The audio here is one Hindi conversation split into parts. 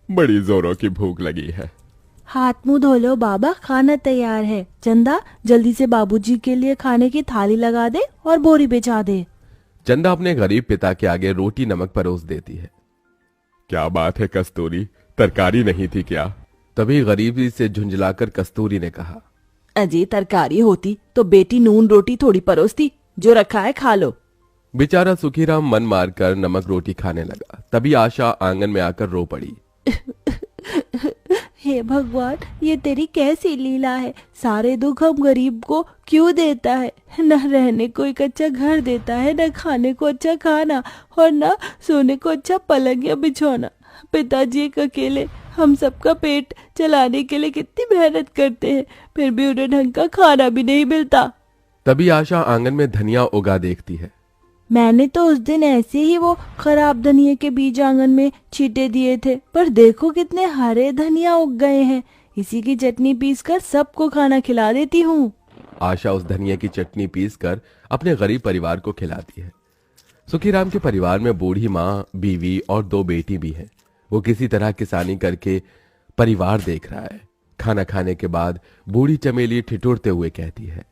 बड़ी जोरों की भूख लगी है। हाथ मुंह धो लो बाबा, खाना तैयार है। चंदा, जल्दी से बाबूजी के लिए खाने की थाली लगा दे और बोरी बिछा दे। चंदा अपने गरीब पिता के आगे रोटी नमक परोस देती है। क्या बात है कस्तूरी, तरकारी नहीं थी क्या? तभी गरीबी से झुंझलाकर कस्तूरी ने कहा। अजी तरकारी होती तो बेटी नून रोटी थोड़ी परोसती, जो रखा है खा लो। बेचारा सुखीराम मन मारकर नमक रोटी खाने लगा। तभी आशा आंगन में आकर रो पड़ी। हे भगवान, ये तेरी कैसी लीला है। सारे दुख हम गरीब को क्यों देता है। न रहने को एक अच्छा घर देता है, न खाने को अच्छा खाना, और न सोने को अच्छा पलंग या बिछौना। पिताजी एक अकेले हम सबका पेट चलाने के लिए कितनी मेहनत करते हैं, फिर भी उन्हें ढंग का खाना भी नहीं मिलता। तभी आशा आंगन में धनिया उगा देखती है। मैंने तो उस दिन ऐसे ही वो खराब धनिया के बीज आंगन में छींटे दिए थे, पर देखो कितने हरे धनिया उग गए हैं। इसी की चटनी पीसकर सबको खाना खिला देती हूँ। आशा उस धनिया की चटनी पीसकर अपने गरीब परिवार को खिलाती है। सुखीराम के परिवार में बूढ़ी माँ, बीवी और 2 बेटी भी हैं। वो किसी तरह किसानी करके परिवार देख रहा है। खाना खाने के बाद बूढ़ी चमेली ठिठुरते हुए कहती है।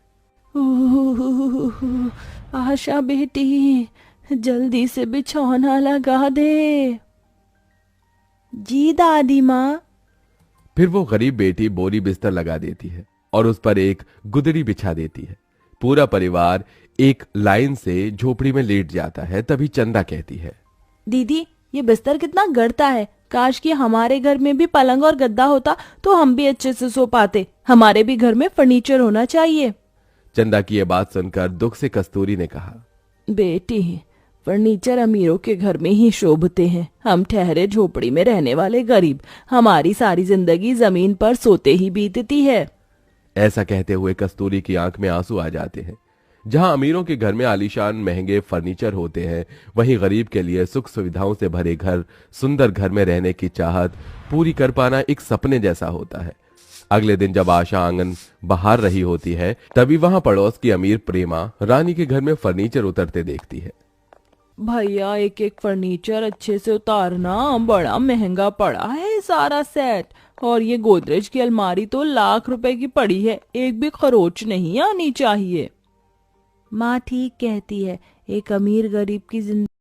आशा बेटी, जल्दी से बिछौना लगा दे। जी दादी माँ। फिर वो गरीब बेटी बोरी बिस्तर लगा देती है और उस पर एक गुदड़ी बिछा देती है। पूरा परिवार एक लाइन से झोपड़ी में लेट जाता है। तभी चंदा कहती है। दीदी, ये बिस्तर कितना गड़ता है। काश कि हमारे घर में भी पलंग और गद्दा होता तो हम भी अच्छे से सो पाते। हमारे भी घर में फर्नीचर होना चाहिए। चंदा की यह बात सुनकर दुख से कस्तूरी ने कहा। बेटी, फर्नीचर अमीरों के घर में ही शोभते हैं। हम ठहरे झोपड़ी में रहने वाले गरीब, हमारी सारी जिंदगी जमीन पर सोते ही बीतती है। ऐसा कहते हुए कस्तूरी की आंख में आंसू आ जाते हैं। जहां अमीरों के घर में आलीशान महंगे फर्नीचर होते हैं, वहीं गरीब के लिए सुख सुविधाओं से भरे घर, सुंदर घर में रहने की चाहत पूरी कर पाना एक सपने जैसा होता है। अगले दिन जब आशा आंगन बहार रही होती है, तभी वहां पड़ोस की अमीर प्रेमा रानी के घर में फर्नीचर उतरते देखती है। भैया, एक एक फर्नीचर अच्छे से उतारना, बड़ा महंगा पड़ा है सारा सेट। और ये गोदरेज की अलमारी तो लाख रुपए की पड़ी है, एक भी खरोच नहीं आनी चाहिए। माँ ठीक कहती है, एक अमीर गरीब की जिंदगी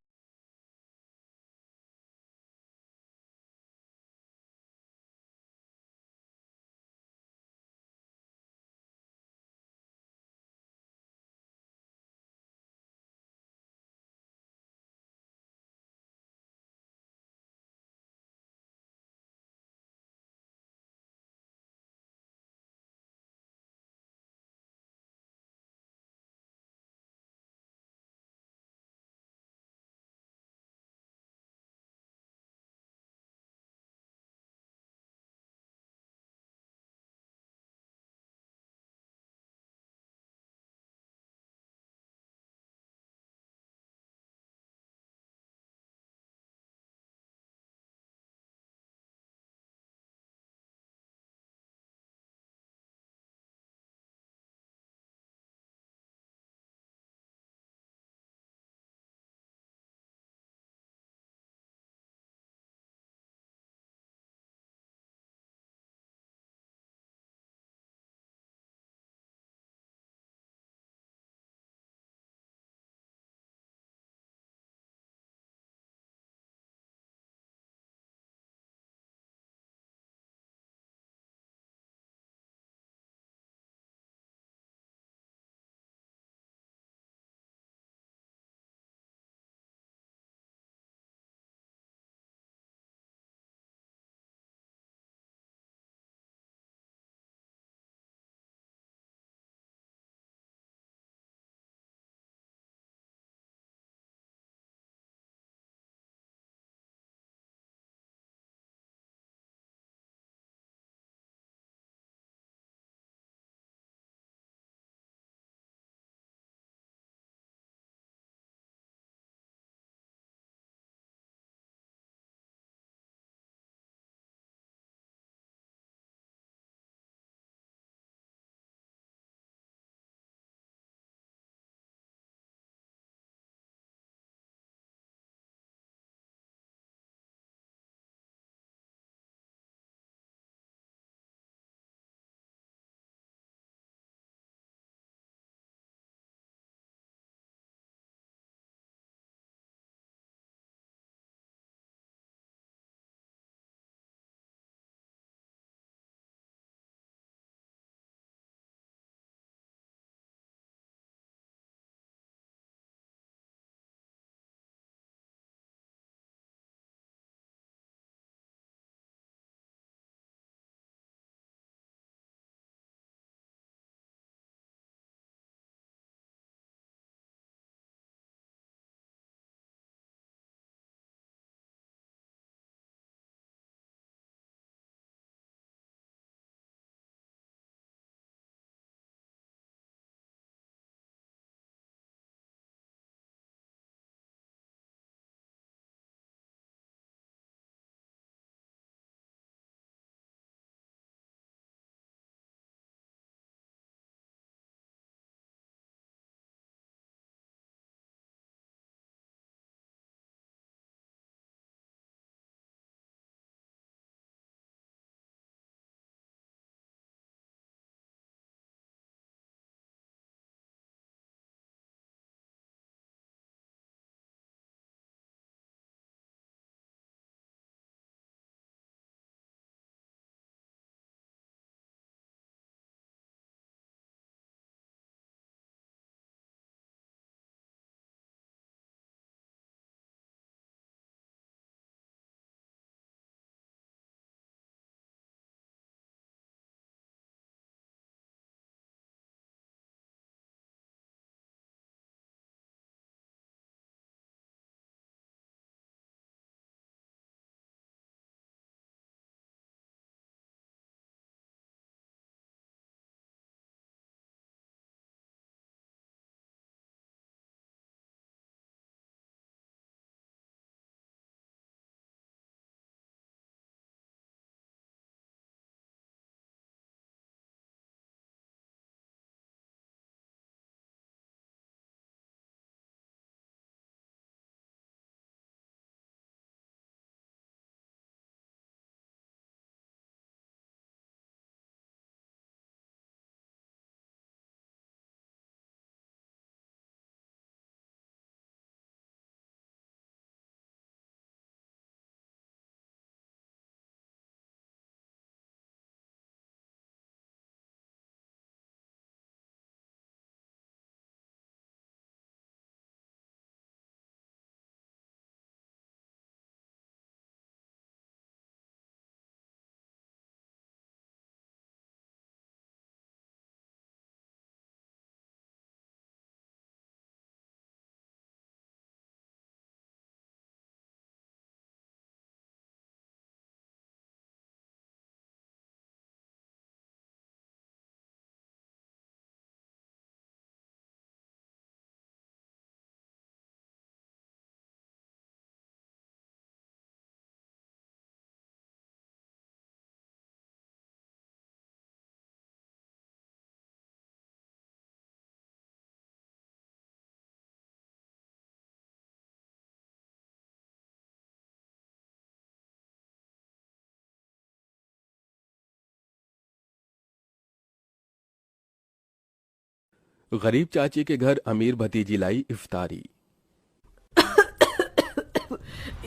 गरीब चाची के घर अमीर भतीजी लाई इफ्तारी।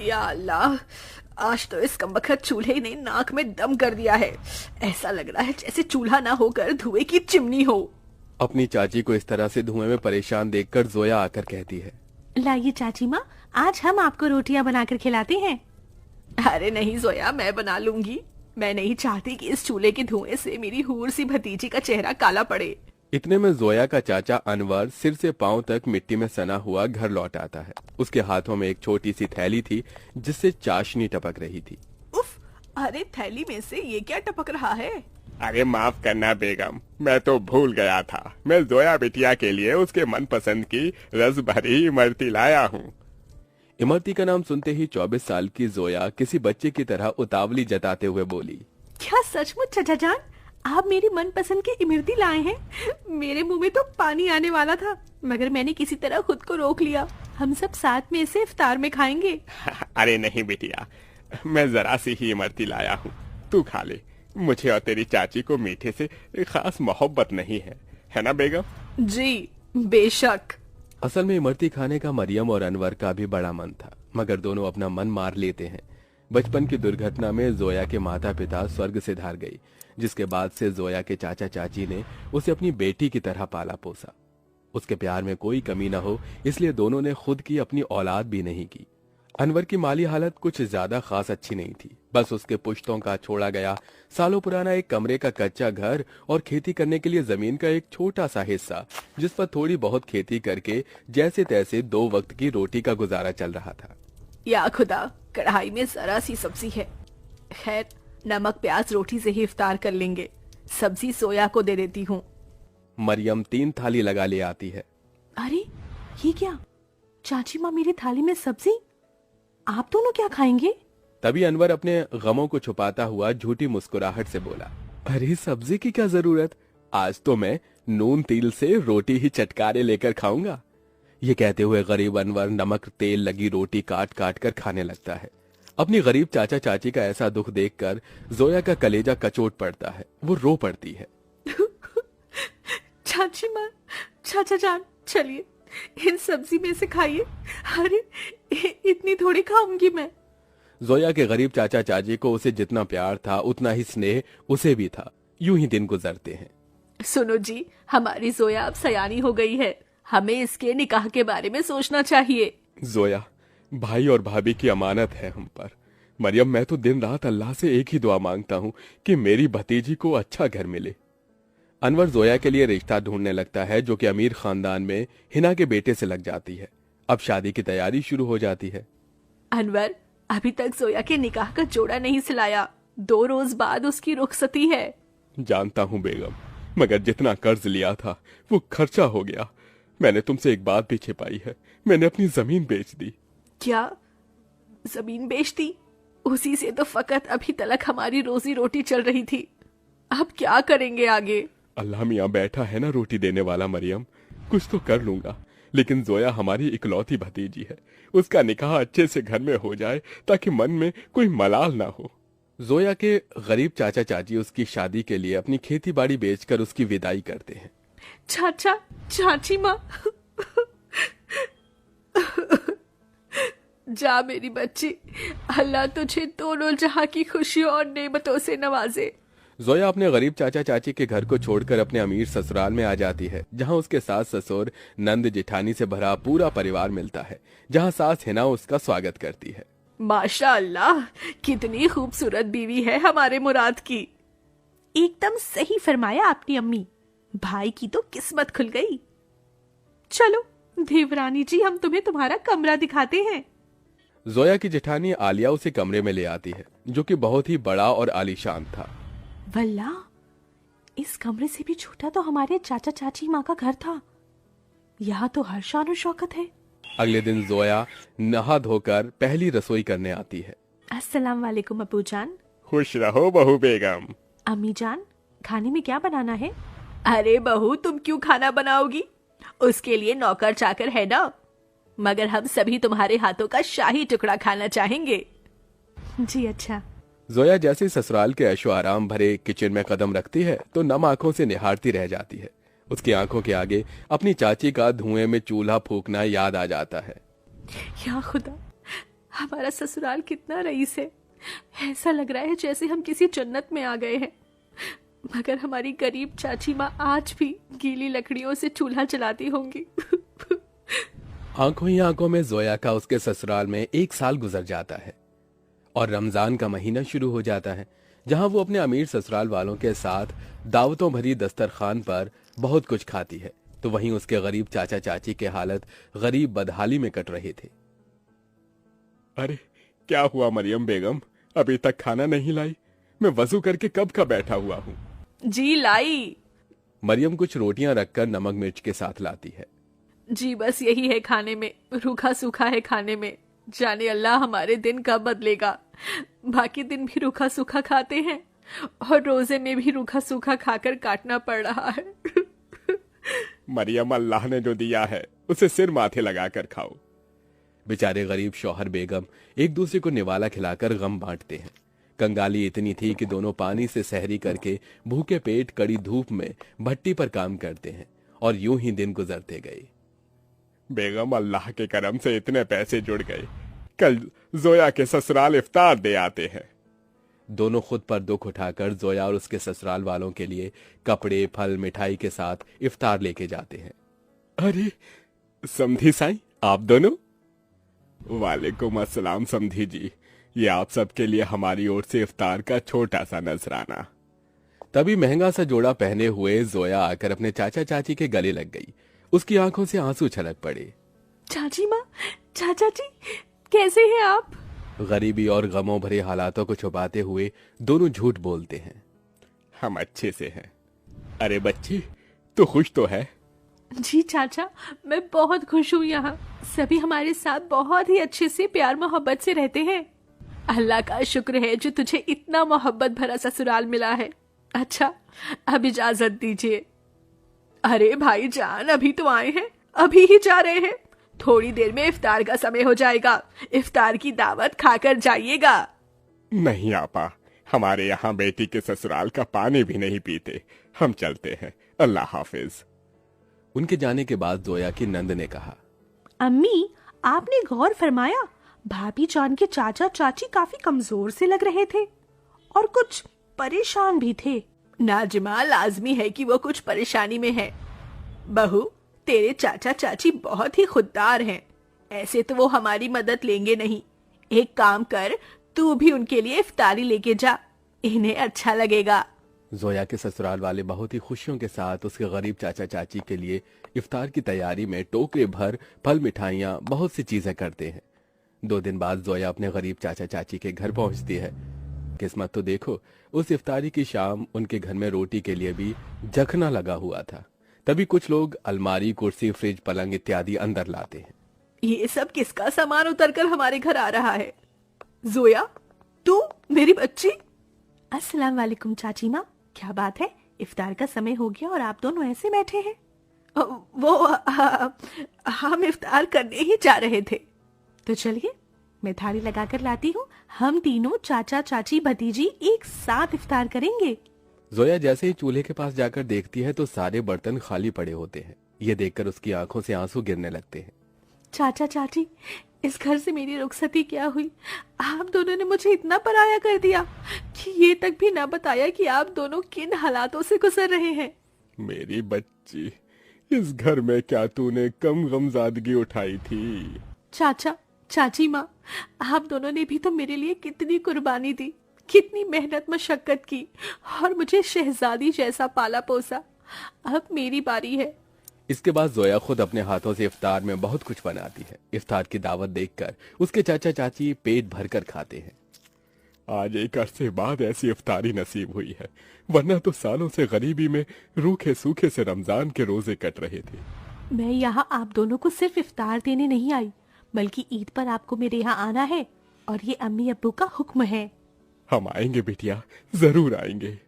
या अल्लाह, आज तो इस कमबख्त चूल्हे ने नाक में दम कर दिया है। ऐसा लग रहा है जैसे चूल्हा ना होकर धुएं की चिमनी हो। अपनी चाची को इस तरह से धुएं में परेशान देखकर जोया आकर कहती है, लाइए चाची माँ, आज हम आपको रोटियां बनाकर खिलाते हैं। अरे नहीं जोया, मैं बना लूंगी। मैं नहीं चाहती कि इस चूल्हे के धुएं से मेरी हूर सी भतीजी का चेहरा काला पड़े। इतने में जोया का चाचा अनवर सिर से पांव तक मिट्टी में सना हुआ घर लौट आता है। उसके हाथों में एक छोटी सी थैली थी जिससे चाशनी टपक रही थी। उफ, अरे थैली में से ये क्या टपक रहा है? अरे माफ करना बेगम, मैं तो भूल गया था। मैं जोया बिटिया के लिए उसके मनपसंद की रस भरी इमरती लाया हूँ। इमरती का नाम सुनते ही 24 साल की जोया किसी बच्चे की तरह उतावली जताते हुए बोली, क्या सचमुच चाचा जान, आप मेरी मनपसंद की इमरती लाए हैं? मेरे मुंह में तो पानी आने वाला था, मगर मैंने किसी तरह खुद को रोक लिया। हम सब साथ में इसे इफ्तार में खाएंगे। अरे नहीं बिटिया, मैं जरा सी ही इमरती लाया हूँ, तू खा ले। मुझे और तेरी चाची को मीठे से खास मोहब्बत नहीं है ना बेगम? जी बेशक। असल में इमरती खाने का मरियम और अनवर का भी बड़ा मन था, मगर दोनों अपना मन मार लेते हैं। बचपन की दुर्घटना में जोया के माता पिता स्वर्ग से धार गई, जिसके बाद से जोया के चाचा चाची ने उसे अपनी बेटी की तरह पाला पोसा। उसके प्यार में कोई कमी न हो, इसलिए दोनों ने खुद की अपनी औलाद भी नहीं की। अनवर की माली हालत कुछ ज्यादा खास अच्छी नहीं थी। बस उसके पुश्तों का छोड़ा गया सालों पुराना एक कमरे का कच्चा घर और खेती करने के लिए जमीन का एक छोटा सा हिस्सा, जिस पर थोड़ी बहुत खेती करके जैसे तैसे 2 वक्त की रोटी का गुजारा चल रहा था। या खुदा, कढ़ाई में जरा सी सब्जी है। खैर, नमक प्याज रोटी से ही इफ्तार कर लेंगे। सब्जी सोया को दे देती हूँ। मरियम 3 थाली लगा ले आती है। अरे ये क्या, चाची माँ मेरी थाली में सब्जी, आप दोनों क्या खाएंगे? तभी अनवर अपने गमों को छुपाता हुआ झूठी मुस्कुराहट से बोला, अरे सब्जी की क्या जरूरत, आज तो मैं नून तिल से रोटी ही चटकारे लेकर खाऊंगा। ये कहते हुए गरीब अनवर नमक तेल लगी रोटी काट काट कर खाने लगता है। अपनी गरीब चाचा चाची का ऐसा दुख देखकर जोया का कलेजा कचोट पड़ता है। वो रो पड़ती है। चाची माँ, चाचा जान, चलिए इन सब्जी में से खाइए। अरे इतनी थोड़ी खाऊंगी मैं। जोया के गरीब चाचा चाची को उसे जितना प्यार था उतना ही स्नेह उसे भी था। यूं ही दिन गुजरते हैं। सुनो जी, हमारी जोया अब सयानी हो गई है। हमें इसके निकाह के बारे में सोचना चाहिए। जोया, भाई और भाभी की अमानत है हम पर। मरियम, मैं तो दिन रात अल्लाह से एक ही दुआ मांगता हूँ कि मेरी भतीजी को अच्छा घर मिले। अनवर जोया के लिए रिश्ता ढूंढने लगता है, जो कि अमीर खानदान में हिना के बेटे से लग जाती है। अब शादी की तैयारी शुरू हो जाती है। अनवर, अभी तक जोया के निकाह का जोड़ा नहीं सिलाया। 2 रोज बाद उसकी रुखसती है। जानता हूँ बेगम, मगर जितना कर्ज लिया था वो खर्चा हो गया। मैंने तुमसे एक बात भी छिपाई है, मैंने अपनी जमीन बेच दी। क्या जमीन बेच दी? उसी से तो फकत अभी तक हमारी रोजी रोटी चल रही थी। अब क्या करेंगे आगे? अल्लाह मियाँ बैठा है ना रोटी देने वाला मरियम, कुछ तो कर लूंगा। लेकिन जोया हमारी इकलौती भतीजी है, उसका निकाह अच्छे से घर में हो जाए ताकि मन में कोई मलाल ना हो। जोया के गरीब चाचा चाची उसकी शादी के लिए अपनी खेती बाड़ी बेचकर उसकी विदाई करते हैं। चाचा चाची माँ, जा मेरी बच्ची, अल्लाह तुझे दोनों जहां की खुशियों और नेमतों से नवाजे। जोया अपने गरीब चाचा चाची के घर को छोड़कर अपने अमीर ससुराल में आ जाती है, जहां उसके सास ससुर नंद जेठानी से भरा पूरा परिवार मिलता है, जहां सास हिना उसका स्वागत करती है। माशाअल्लाह, कितनी खूबसूरत बीवी है हमारे मुराद की। एकदम सही फरमाया आपकी अम्मी, भाई की तो किस्मत खुल गई। चलो देवरानी जी, हम तुम्हें तुम्हारा कमरा दिखाते हैं। जोया की जेठानी आलिया उसे कमरे में ले आती है, जो कि बहुत ही बड़ा और आलीशान था। वल्ला, इस कमरे से भी छोटा तो हमारे चाचा चाची माँ का घर था। यहाँ तो हर शान और शौकत है। अगले दिन जोया नहा धोकर पहली रसोई करने आती है। अस्सलाम वालेकुम अबू जान। खुश रहो बहू बेगम। अम्मी जान, खाने में क्या बनाना है? अरे बहू, तुम क्यों खाना बनाओगी? उसके लिए नौकर चाकर है ना। मगर हम सभी तुम्हारे हाथों का शाही टुकड़ा खाना चाहेंगे। जी अच्छा। जोया जैसे ससुराल के ऐशो आराम भरे किचन में कदम रखती है तो नम आंखों से निहारती रह जाती है। उसकी आंखों के आगे अपनी चाची का धुएं में चूल्हा फूकना याद आ जाता है। या खुदा, हमारा ससुराल कितना रईस है। ऐसा लग रहा है जैसे हम किसी जन्नत में आ गए हैं। मगर हमारी गरीब चाची माँ आज भी गीली लकड़ियों से चूल्हा जलाती होंगी। आंखों ही आंखों में जोया का उसके ससुराल में 1 साल गुजर जाता है और रमजान का महीना शुरू हो जाता है, जहां वो अपने अमीर ससुराल वालों के साथ दावतों भरी दस्तरखान पर बहुत कुछ खाती है, तो वहीं उसके गरीब चाचा चाची के हालत गरीब बदहाली में कट रहे थे। अरे क्या हुआ मरियम बेगम, अभी तक खाना नहीं लाई? मैं वजू करके कब का बैठा हुआ हूँ। जी लाई। मरियम कुछ रोटियां रखकर नमक मिर्च के साथ लाती है। जी बस यही है खाने में, रूखा सूखा है खाने में। जाने अल्लाह हमारे दिन कब बदलेगा। बाकी दिन भी रूखा सूखा खाते हैं और रोजे में भी रूखा सूखा खाकर काटना पड़ रहा है। मरियम, अल्लाह ने जो दिया है उसे सिर माथे लगाकर खाओ। बेचारे गरीब शौहर बेगम एक दूसरे को निवाला खिलाकर गम बांटते हैं। कंगाली इतनी थी कि दोनों पानी से सहरी करके भूखे पेट कड़ी धूप में भट्टी पर काम करते हैं और यूं ही दिन गुजरते गए। बेगम, अल्लाह के करम से इतने पैसे जुड़ गए, कल जोया के ससुराल इफ्तार दे आते हैं। दोनों खुद पर दुख उठाकर जोया और उसके ससुराल वालों के लिए कपड़े, फल, मिठाई के साथ इफ्तार लेके जाते हैं। अरे समधी साईं, आप दोनों? वालेकुम अस्सलाम समधी जी, ये आप सबके लिए हमारी ओर से इफ्तार का छोटा सा नजराना। तभी महंगा सा जोड़ा पहने हुए जोया आकर अपने चाचा चाची के गले लग गई। उसकी आंखों से आंसू छलक पड़े। चाची माँ, चाचा जी, कैसे हैं आप? गरीबी और गमों भरे हालातों को छुपाते हुए दोनों झूठ बोलते हैं। हम अच्छे से हैं। अरे बच्ची, तू खुश तो है? जी चाचा, मैं बहुत खुश हूँ। यहाँ सभी हमारे साथ बहुत ही अच्छे से प्यार मोहब्बत से रहते हैं। अल्लाह का शुक्र है जो तुझे इतना मोहब्बत भरा ससुराल मिला है। अच्छा, अब इजाजत दीजिए। अरे भाईजान, अभी तो आए हैं, अभी ही जा रहे हैं। थोड़ी देर में इफ्तार का समय हो जाएगा। इफ्तार की दावत खाकर जाइएगा। नहीं आपा, हमारे यहाँ बेटी के ससुराल का पानी भी नहीं पीते। हम चलते हैं, अल्लाह हाफिज। उनके जाने के बाद जोया की नंद ने कहा, अम्मी, आपने गौर फरमाया भाभी जान के चाचा चाची काफी कमजोर से लग रहे थे और कुछ परेशान भी थे। नाजिमा, लाजमी है कि वो कुछ परेशानी में है। बहू, तेरे चाचा चाची बहुत ही खुददार हैं। ऐसे तो वो हमारी मदद लेंगे नहीं। एक काम कर, तू भी उनके लिए इफ्तारी लेके जा, इन्हें अच्छा लगेगा। जोया के ससुराल वाले बहुत ही खुशियों के साथ उसके गरीब चाचा चाची के लिए इफ्तार की तैयारी में टोकरे भर फल, मिठाइयाँ, बहुत सी चीजें करते हैं। 2 दिन बाद जोया अपने गरीब चाचा चाची के घर पहुंचती है। किस्मत तो देखो, उस इफ्तारी की शाम उनके घर में रोटी के लिए भी जखना लगा हुआ था। तभी कुछ लोग अलमारी, कुर्सी, फ्रिज, पलंग इत्यादि अंदर लाते हैं। ये सब किसका सामान उतर कर हमारे घर आ रहा है? जोया, तू मेरी बच्ची? अस्सलाम वालेकुम चाची माँ, क्या बात है? इफ्तार का समय हो गया और आप दोनों ऐसे बैठे हैं? हम इफ्तार करने ही जा रहे थे। तो चलिए, मैं थाली लगाकर लाती हूँ। हम तीनों चाचा चाची भतीजी एक साथ इफ्तार करेंगे। जोया जैसे ही चूल्हे के पास जाकर देखती है तो सारे बर्तन खाली पड़े होते हैं। ये देखकर उसकी आंखों से आंसू गिरने लगते हैं। चाचा चाची, इस घर से मेरी रुखसती क्या हुई? आप दोनों ने मुझे इतना पराया कर दिया कि ये तक भी ना बताया कि आप दोनों किन हालातों से गुजर रहे हैं। मेरी बच्ची, इस घर में क्या तूने कम गमजादगी उठाई थी? चाचा चाची माँ, आप दोनों ने भी तो मेरे लिए कितनी कुर्बानी दी, कितनी मेहनत मशक्कत की और मुझे शहजादी जैसा पाला पोसा। अब मेरी बारी है। इसके बाद जोया खुद अपने हाथों से इफ्तार में बहुत कुछ बनाती है। इफ्तार की दावत देखकर उसके चाचा चाची पेट भरकर खाते हैं। आज एक अरसे बाद ऐसी इफ्तारी नसीब हुई है, वरना तो सालों से गरीबी में रूखे सूखे से रमजान के रोजे कट रहे थे। मैं यहाँ आप दोनों को सिर्फ इफ्तार देने नहीं आई, बल्कि ईद पर आपको मेरे यहाँ आना है और ये अम्मी अब्बू का हुक्म है। हम आएंगे बिटिया, जरूर आएंगे।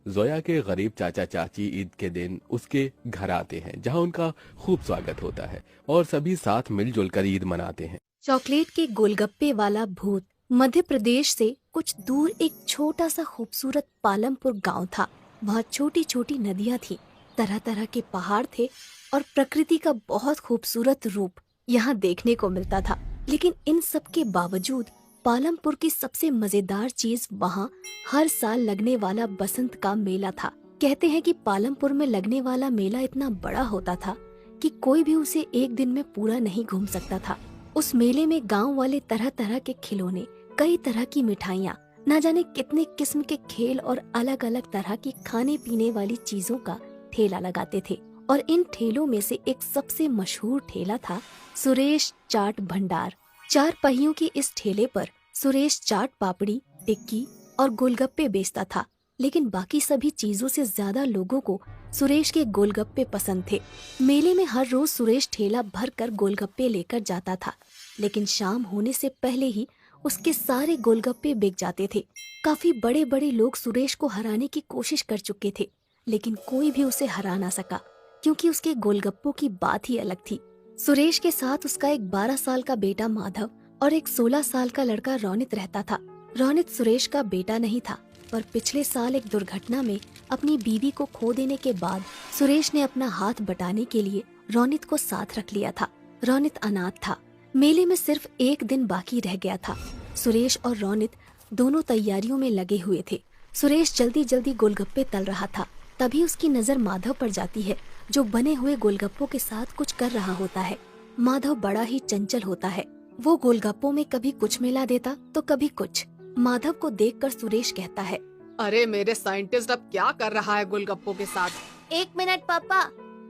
जोया के गरीब चाचा चाची ईद के दिन उसके घर आते हैं, जहां उनका खूब स्वागत होता है और सभी साथ मिलजुल कर ईद मनाते हैं। चॉकलेट के गोलगप्पे वाला भूत। मध्य प्रदेश से कुछ दूर एक छोटा सा खूबसूरत पालमपुर गांव था। वहाँ छोटी छोटी नदियाँ थी। तरह तरह के पहाड़ थे और प्रकृति का बहुत खूबसूरत रूप यहाँ देखने को मिलता था। लेकिन इन सब के बावजूद पालमपुर की सबसे मजेदार चीज वहाँ हर साल लगने वाला बसंत का मेला था। कहते हैं कि पालमपुर में लगने वाला मेला इतना बड़ा होता था कि कोई भी उसे एक दिन में पूरा नहीं घूम सकता था। उस मेले में गांव वाले तरह तरह के खिलौने, कई तरह की मिठाइयाँ, न जाने कितने किस्म के खेल और अलग अलग तरह की खाने पीने वाली चीजों का ठेला लगाते थे। और इन ठेलों में से एक सबसे मशहूर ठेला था सुरेश चाट भंडार। 4 पहियों की इस ठेले पर सुरेश चाट पापड़ी, टिक्की और गोलगप्पे बेचता था। लेकिन बाकी सभी चीजों से ज्यादा लोगों को सुरेश के गोलगप्पे पसंद थे। मेले में हर रोज सुरेश ठेला भर कर गोलगप्पे लेकर जाता था, लेकिन शाम होने से पहले ही उसके सारे गोलगप्पे बिक जाते थे। काफी बड़े बड़े लोग सुरेश को हराने की कोशिश कर चुके थे, लेकिन कोई भी उसे हरा ना सका, क्योंकि उसके गोलगप्पों की बात ही अलग थी। सुरेश के साथ उसका एक 12 साल का बेटा माधव और एक 16 साल का लड़का रोनित रहता था। रोनित सुरेश का बेटा नहीं था, पर पिछले साल एक दुर्घटना में अपनी बीवी को खो देने के बाद सुरेश ने अपना हाथ बटाने के लिए रोनित को साथ रख लिया था। रोनित अनाथ था। मेले में सिर्फ एक दिन बाकी रह गया था। सुरेश और रोनित दोनों तैयारियों में लगे हुए थे। सुरेश जल्दी जल्दी गोलगप्पे तल रहा था, तभी उसकी नजर माधव पर जाती है, जो बने हुए गोलगप्पों के साथ कुछ कर रहा होता है। माधव बड़ा ही चंचल होता है। वो गोलगप्पों में कभी कुछ मिला देता तो कभी कुछ। माधव को देखकर सुरेश कहता है, अरे मेरे साइंटिस्ट अब क्या कर रहा है गोलगप्पों के साथ? 1 मिनट पापा।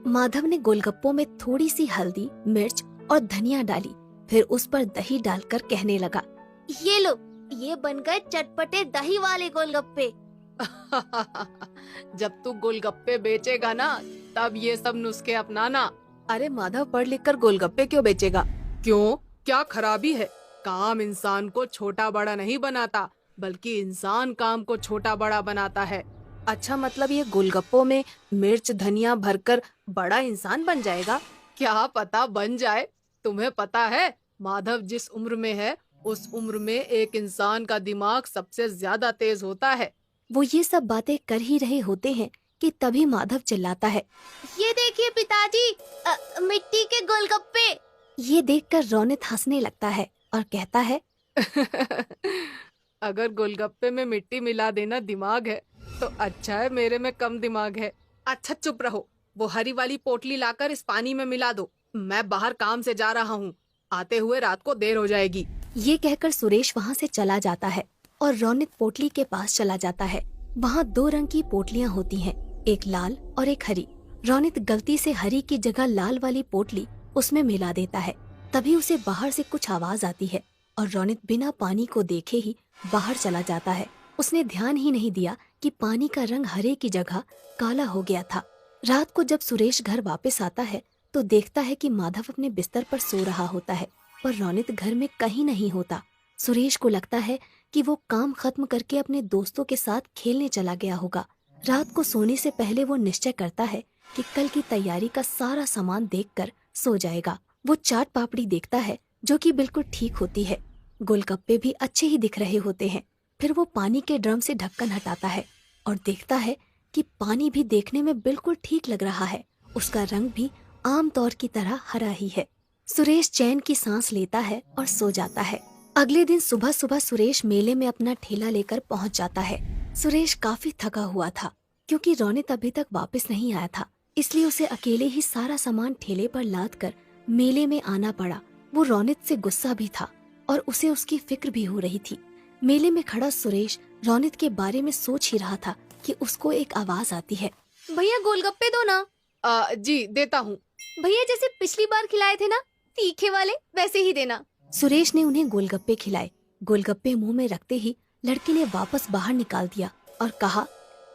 माधव ने गोलगप्पों में थोड़ी सी हल्दी, मिर्च और धनिया डाली, फिर उस पर दही डालकर कहने लगा, ये लो, ये बन गए चटपटे दही वाले गोलगप्पे। जब तू गोलगप्पे बेचेगा ना, तब ये सब नुस्खे अपनाना। अरे माधव, पढ़ लिख कर गोलगप्पे क्यों बेचेगा? क्यों, क्या खराबी है? काम इंसान को छोटा बड़ा नहीं बनाता, बल्कि इंसान काम को छोटा बड़ा बनाता है। अच्छा, मतलब ये गोलगप्पों में मिर्च धनिया भरकर बड़ा इंसान बन जाएगा? क्या पता बन जाए। तुम्हें पता है, माधव जिस उम्र में है, उस उम्र में एक इंसान का दिमाग सबसे ज्यादा तेज होता है। वो ये सब बातें कर ही रहे होते हैं कि तभी माधव चिल्लाता है, ये देखिए पिताजी, मिट्टी के गोलगप्पे। ये देखकर रोनित हंसने लगता है और कहता है, अगर गोलगप्पे में मिट्टी मिला देना दिमाग है, तो अच्छा है मेरे में कम दिमाग है। अच्छा चुप रहो, वो हरी वाली पोटली लाकर इस पानी में मिला दो। मैं बाहर काम से जा रहा हूँ, आते हुए रात को देर हो जाएगी। ये कहकर सुरेश वहाँ से चला जाता है और रोनित पोटली के पास चला जाता है। वहाँ 2 रंग की पोटलियाँ होती हैं, एक लाल और एक हरी। रोनित गलती से हरी की जगह लाल वाली पोटली उसमें मिला देता है। तभी उसे बाहर से कुछ आवाज आती है और रोनित बिना पानी को देखे ही बाहर चला जाता है। उसने ध्यान ही नहीं दिया कि पानी का रंग हरे की जगह काला हो गया था। रात को जब सुरेश घर वापस आता है तो देखता है कि माधव अपने बिस्तर पर सो रहा होता है, पर रोनित घर में कहीं नहीं होता। सुरेश को लगता है कि वो काम खत्म करके अपने दोस्तों के साथ खेलने चला गया होगा। रात को सोने से पहले वो निश्चय करता है कि कल की तैयारी का सारा सामान देखकर सो जाएगा। वो चाट पापड़ी देखता है, जो कि बिल्कुल ठीक होती है। गोलगप्पे भी अच्छे ही दिख रहे होते हैं। फिर वो पानी के ड्रम से ढक्कन हटाता है और देखता है कि पानी भी देखने में बिल्कुल ठीक लग रहा है। उसका रंग भी आम तौर की तरह हरा ही है। सुरेश चैन की सांस लेता है और सो जाता है। अगले दिन सुबह सुबह सुरेश मेले में अपना ठेला लेकर पहुंच जाता है। सुरेश काफी थका हुआ था, क्योंकि रोनित अभी तक वापस नहीं आया था, इसलिए उसे अकेले ही सारा सामान ठेले पर लाद कर मेले में आना पड़ा। वो रोनित से गुस्सा भी था और उसे उसकी फिक्र भी हो रही थी। मेले में खड़ा सुरेश रोनित के बारे में सोच ही रहा था कि उसको एक आवाज आती है, भैया गोलगप्पे दो ना। जी देता हूँ। भैया जैसे पिछली बार खिलाए थे ना, तीखे वाले, वैसे ही देना। सुरेश ने उन्हें गोलगप्पे खिलाए। गोलगप्पे मुंह में रखते ही लड़की ने वापस बाहर निकाल दिया और कहा,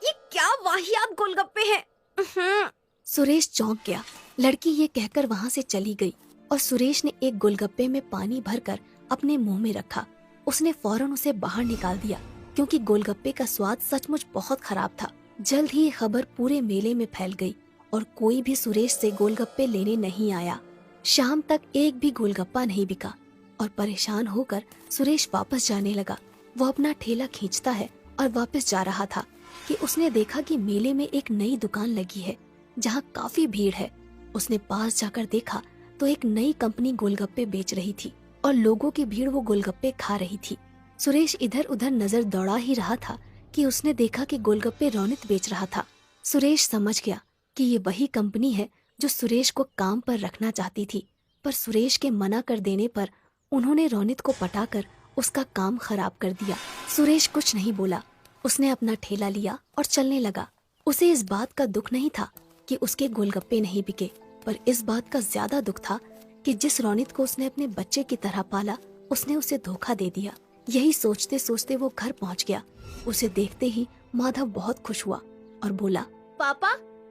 ये क्या वाहियात गोलगप्पे हैं। सुरेश चौंक गया। लड़की ये कहकर वहाँ से चली गई और सुरेश ने एक गोलगप्पे में पानी भरकर अपने मुंह में रखा। उसने फौरन उसे बाहर निकाल दिया, क्योंकि गोलगप्पे का स्वाद सचमुच बहुत खराब था। जल्द ही ये खबर पूरे मेले में फैल गई और कोई भी सुरेश से गोलगप्पे लेने नहीं आया। शाम तक एक भी गोलगप्पा नहीं बिका और परेशान होकर सुरेश वापस जाने लगा। वो अपना ठेला खींचता है और वापस जा रहा था कि उसने देखा कि मेले में एक नई दुकान लगी है। जहाँ काफी भीड़ है। उसने पास जाकर देखा तो एक नई कंपनी गोलगप्पे बेच रही थी और लोगों की भीड़ वो गोलगप्पे खा रही थी। सुरेश इधर उधर नजर दौड़ा ही रहा था कि उसने देखा कि गोलगप्पे रौनित बेच रहा था। सुरेश समझ गया कि ये वही कंपनी है जो सुरेश को काम पर रखना चाहती थी, पर सुरेश के मना कर देने पर उन्होंने रौनित को पटाकर उसका काम खराब कर दिया। सुरेश कुछ नहीं बोला, उसने अपना ठेला लिया और चलने लगा। उसे इस बात का दुख नहीं था कि उसके गोलगप्पे नहीं बिके, पर इस बात का ज्यादा दुख था कि जिस रौनित को उसने अपने बच्चे की तरह पाला, उसने उसे धोखा दे दिया। यही सोचते सोचते वो घर पहुंच गया। उसे देखते ही माधव बहुत खुश हुआ और बोला, पापा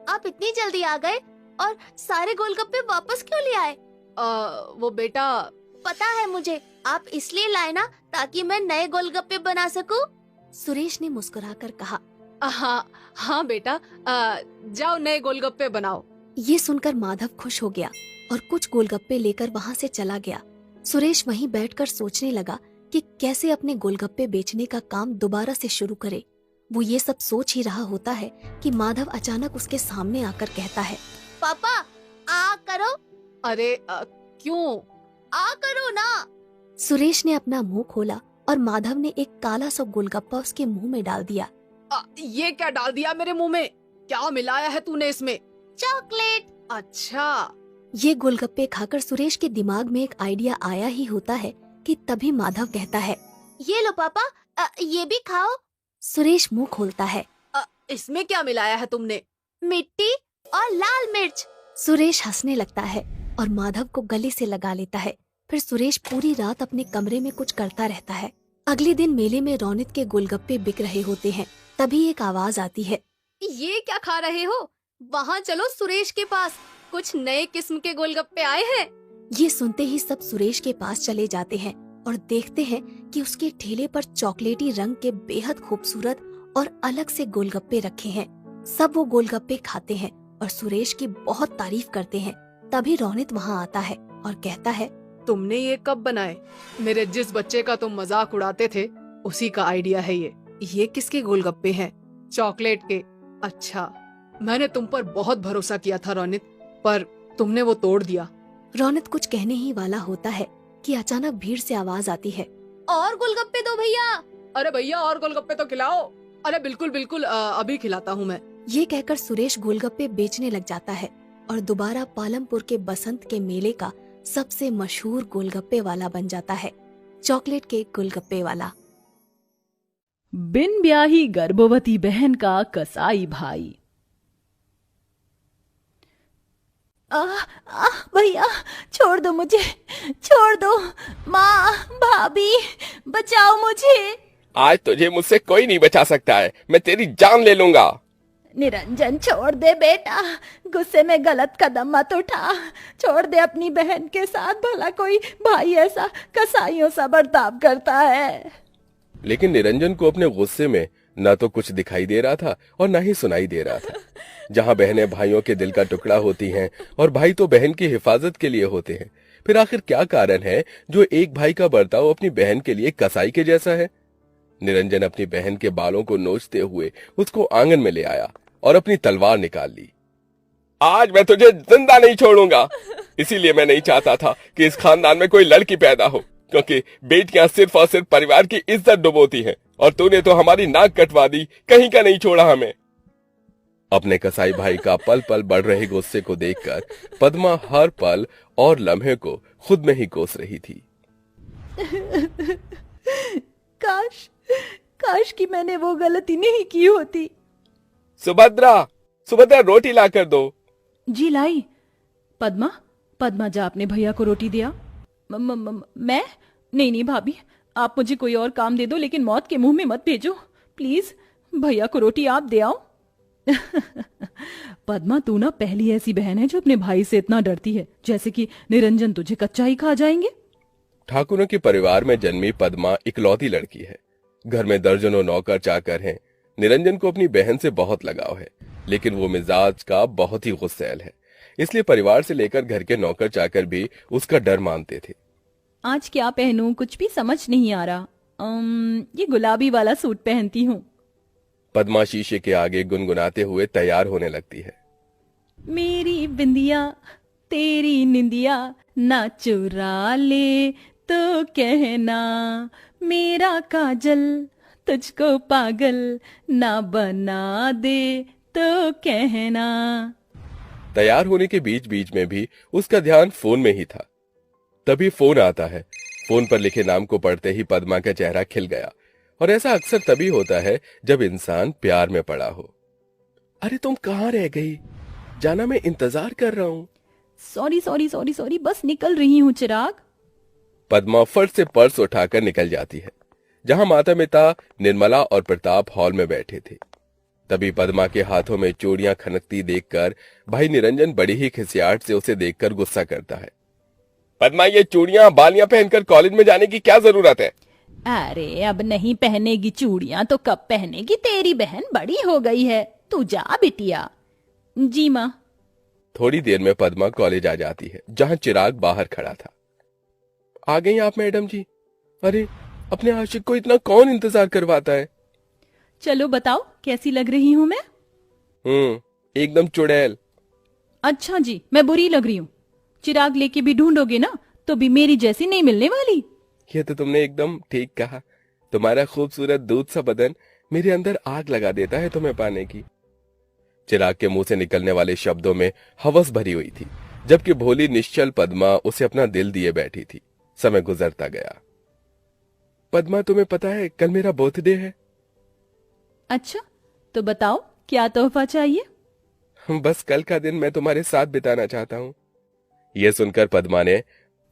आप इतनी जल्दी आ गए और सारे गोलगप्पे वापस क्यों ले आए? वो बेटा, पता है मुझे, आप इसलिए लाए ना ताकि मैं नए गोलगप्पे बना सकूं। सुरेश ने मुस्कुराकर कहा। हाँ बेटा, जाओ नए गोलगप्पे बनाओ। ये सुनकर माधव खुश हो गया और कुछ गोलगप्पे लेकर वहाँ से चला गया। सुरेश वहीं बैठकर सोचने लगा कि कैसे अपने गोलगप्पे बेचने का काम दोबारा से शुरू करे। वो ये सब सोच ही रहा होता है कि माधव अचानक उसके सामने आकर कहता है, पापा आ करो। अरे क्यों? आ करो ना। सुरेश ने अपना मुंह खोला और माधव ने एक काला सा गोलगप्पा उसके मुंह में डाल दिया। ये क्या डाल दिया मेरे मुंह में? क्या मिलाया है तूने इसमें? चॉकलेट। अच्छा। ये गोलगप्पे खाकर सुरेश के दिमाग में एक आइडिया आया ही होता है कि तभी माधव कहता है, ये लो पापा, ये भी खाओ। सुरेश मुंह खोलता है, इसमें क्या मिलाया है तुमने? मिट्टी और लाल मिर्च। सुरेश हंसने लगता है और माधव को गले से लगा लेता है। फिर सुरेश पूरी रात अपने कमरे में कुछ करता रहता है। अगले दिन मेले में रौनित के गोलगप्पे बिक रहे होते हैं। तभी एक आवाज आती है, ये क्या खा रहे हो? वहाँ चलो सुरेश के पास, कुछ नए किस्म के गोलगप्पे आए हैं। ये सुनते ही सब सुरेश के पास चले जाते हैं और देखते हैं कि उसके ठेले पर चॉकलेटी रंग के बेहद खूबसूरत और अलग से गोलगप्पे रखे हैं। सब वो गोलगप्पे खाते हैं और सुरेश की बहुत तारीफ करते हैं। तभी रौनित वहाँ आता है और कहता है, तुमने ये कब बनाए? मेरे जिस बच्चे का तुम मजाक उड़ाते थे उसी का आइडिया है ये। ये किसके गोलगप्पे हैं? चॉकलेट के। अच्छा, मैंने तुम पर बहुत भरोसा किया था रौनित, पर तुमने वो तोड़ दिया। रौनित कुछ कहने ही वाला होता है कि अचानक भीड़ से आवाज आती है, और गोलगप्पे दो भैया। अरे भैया और गोलगप्पे तो खिलाओ। अरे बिल्कुल बिल्कुल, अभी खिलाता हूँ मैं। ये कहकर सुरेश गोलगप्पे बेचने लग जाता है और दोबारा पालमपुर के बसंत के मेले का सबसे मशहूर गोलगप्पे वाला बन जाता है, चॉकलेट के गोलगप्पे वाला। बिन ब्याही गर्भवती बहन का कसाई भाई। भैया छोड़ दो मुझे, छोड़ दो। माँ, भाभी, बचाओ मुझे। आज तुझे मुझसे कोई नहीं बचा सकता है, मैं तेरी जान ले लूंगा। निरंजन छोड़ दे बेटा, गुस्से में गलत कदम मत उठा। छोड़ दे अपनी बहन के साथ, भला कोई भाई ऐसा कसाईयों सा बर्ताव करता है। लेकिन निरंजन को अपने गुस्से में न तो कुछ दिखाई दे रहा था और न ही सुनाई दे रहा था। जहाँ बहनें भाइयों के दिल का टुकड़ा होती हैं और भाई तो बहन की हिफाजत के लिए होते हैं, फिर आखिर क्या कारण है जो एक भाई का बर्ताव अपनी बहन के लिए कसाई के जैसा है? निरंजन अपनी बहन के बालों को नोचते हुए उसको आंगन में ले आया और अपनी तलवार निकाल ली। आज मैं तुझे जिंदा नहीं छोड़ूंगा। इसीलिए मैं नहीं चाहता था कि इस खानदान में कोई लड़की पैदा हो, क्योंकि बेटियां सिर्फ और सिर्फ परिवार की इज्जत डुबोती हैं, और तूने तो हमारी नाक कटवा दी, कहीं का नहीं छोड़ा हमें। अपने कसाई भाई का पल पल बढ़ रहे गुस्से को देखकर पद्मा हर पल और लम्हे को खुद में ही कोस रही थी। काश कि मैंने वो गलती नहीं की होती। सुभद्रा, रोटी ला कर दो। जी लाई। पद्मा जा अपने भैया को रोटी दिया। मैं? नहीं भाभी, आप मुझे कोई और काम दे दो, लेकिन मौत के मुंह में मत भेजो प्लीज। भैया को रोटी आप दे आओ। पद्मा, तू ना पहली ऐसी बहन है जो अपने भाई से इतना डरती है, जैसे कि निरंजन तुझे कच्चा ही खा जाएंगे। ठाकुरों के परिवार में जन्मी पद्मा इकलौती लड़की है। घर में दर्जनों नौकर चाकर हैं। निरंजन को अपनी बहन से बहुत लगाव है, लेकिन वो मिजाज का बहुत ही गुस्सैल है, इसलिए परिवार से लेकर घर के नौकर चाकर भी उसका डर मानते थे। आज क्या पहनूं, कुछ भी समझ नहीं आ रहा। ये गुलाबी वाला सूट पहनती हूँ। पद्मा शीशे के आगे गुनगुनाते हुए तैयार होने लगती है। मेरी बिंदिया तेरी निंदिया ना चुरा ले तो कहना, मेरा काजल तुझको पागल ना बना दे तो कहना। तैयार होने के बीच बीच में भी उसका ध्यान फोन में ही था। तभी फोन आता है। फोन पर लिखे नाम को पढ़ते ही पद्मा का चेहरा खिल गया। और ऐसा अक्सर तभी होता है जब इंसान प्यार में पड़ा हो। अरे तुम कहाँ रह गई? जाना, मैं इंतजार कर रहा हूँ। सॉरी सॉरी सॉरी सॉरी, बस निकल रही हूँ चिराग। पद्मा फट से पर्स उठाकर निकल जाती है, जहां माता पिता निर्मला और प्रताप हॉल में बैठे थे। तभी पद्मा के हाथों में चूड़ियां खनकती देखकर भाई निरंजन बड़ी ही खिसियाहट से उसे देखकर गुस्सा करता है। पद्मा, ये चूड़ियां बालियां पहनकर कॉलेज में जाने की क्या जरूरत है? अरे अब नहीं पहनेगी चूड़ियां तो कब पहनेगी? तेरी बहन बड़ी हो गई है, तू जा बिटिया। जी माँ। थोड़ी देर में पद्मा कॉलेज आ जाती है, जहां चिराग बाहर खड़ा था। आ गई आप मैडम जी? अरे अपने आशिक को इतना कौन इंतजार करवाता है? चलो बताओ कैसी लग रही हूँ मैं? एकदम चुड़ैल। अच्छा जी, मैं बुरी लग रही हूँ? चिराग लेके भी ढूंढोगे ना तो भी मेरी जैसी नहीं मिलने वाली। ये तो तुमने एकदम ठीक कहा। तुम्हारा खूबसूरत दूध सा बदन मेरे अंदर आग लगा देता है तुम्हें पाने की। चिराग के मुंह से निकलने वाले शब्दों में हवस भरी हुई थी, जबकि भोली निश्चल पद्मा उसे अपना दिल दिए बैठी थी। समय गुजरता गया। पद्मा, तुम्हें पता है कल मेरा बर्थडे है? अच्छा, तो बताओ क्या तोहफा चाहिए? बस कल का दिन मैं तुम्हारे साथ बिताना चाहता हूँ। यह सुनकर पद्मा ने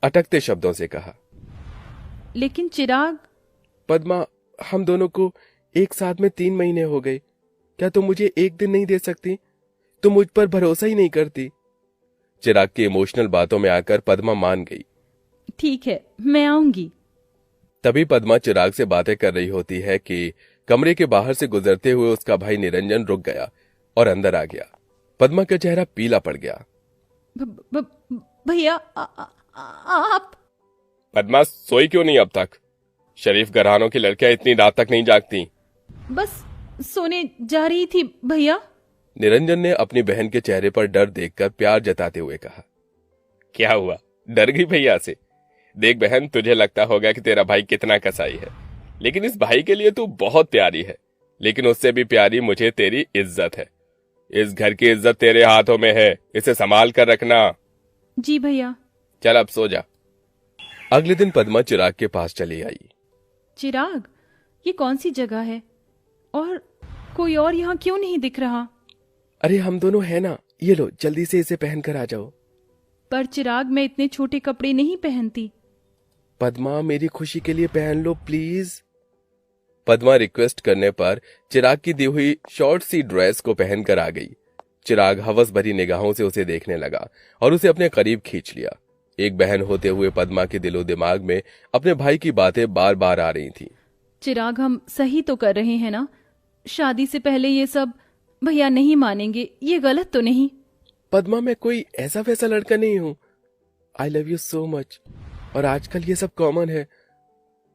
अटकते शब्दों से कहा। लेकिन चिराग। पद्मा, हम दोनों को एक साथ में 3 महीने हो गए। क्या तुम मुझे एक दिन नहीं दे सकती? तुम मुझ पर भरोसा ही नहीं करती। चिराग की इमोशनल बातों में आकर पद्मा मान गई। ठीक है, मैं आऊंगी। तभी पद्मा चिराग से बातें कर रही होती है कि कमरे के बाहर से गुजरते हुए उसका भाई निरंजन रुक गया और अंदर आ गया। पद्मा का चेहरा पीला पड़ गया। भैया आप। पद्मा, सोई क्यों नहीं अब तक? शरीफ घरानों की लड़कियां इतनी रात तक नहीं जागती। बस सोने जा रही थी भैया। निरंजन ने अपनी बहन के चेहरे पर डर देखकर प्यार जताते हुए कहा। क्या हुआ, डर गई भैया से? देख बहन, तुझे लगता होगा कि तेरा भाई कितना कसाई है, लेकिन इस भाई के लिए तू बहुत प्यारी है। लेकिन उससे भी प्यारी मुझे तेरी इज्जत है। इस घर की इज्जत तेरे हाथों में है, इसे संभाल कर रखना। जी भैया। चल अब सो जा। अगले दिन पद्मा चिराग के पास चली आई। चिराग, ये कौन सी जगह है और कोई और यहाँ क्यों नहीं दिख रहा? अरे हम दोनों है ना, ये लो जल्दी से इसे पहन कर आ जाओ। पर चिराग, मैं इतने छोटे कपड़े नहीं पहनती। पद्मा, मेरी खुशी के लिए पहन लो प्लीज। पद्मा रिक्वेस्ट करने पर चिराग की दी हुई शॉर्ट सी ड्रेस को पहनकर आ गई। चिराग हवस भरी निगाहों से उसे देखने लगा और उसे अपने करीब खींच लिया। एक बहन होते हुए पद्मा के दिलो दिमाग में अपने भाई की बातें बार बार आ रही थी। चिराग, हम सही तो कर रहे हैं ना? शादी से पहले ये सब भैया नहीं मानेंगे, ये गलत तो नहीं? पद्मा, मैं कोई ऐसा वैसा लड़का नहीं हूं। I love you so much. और आजकल ये सब कॉमन है।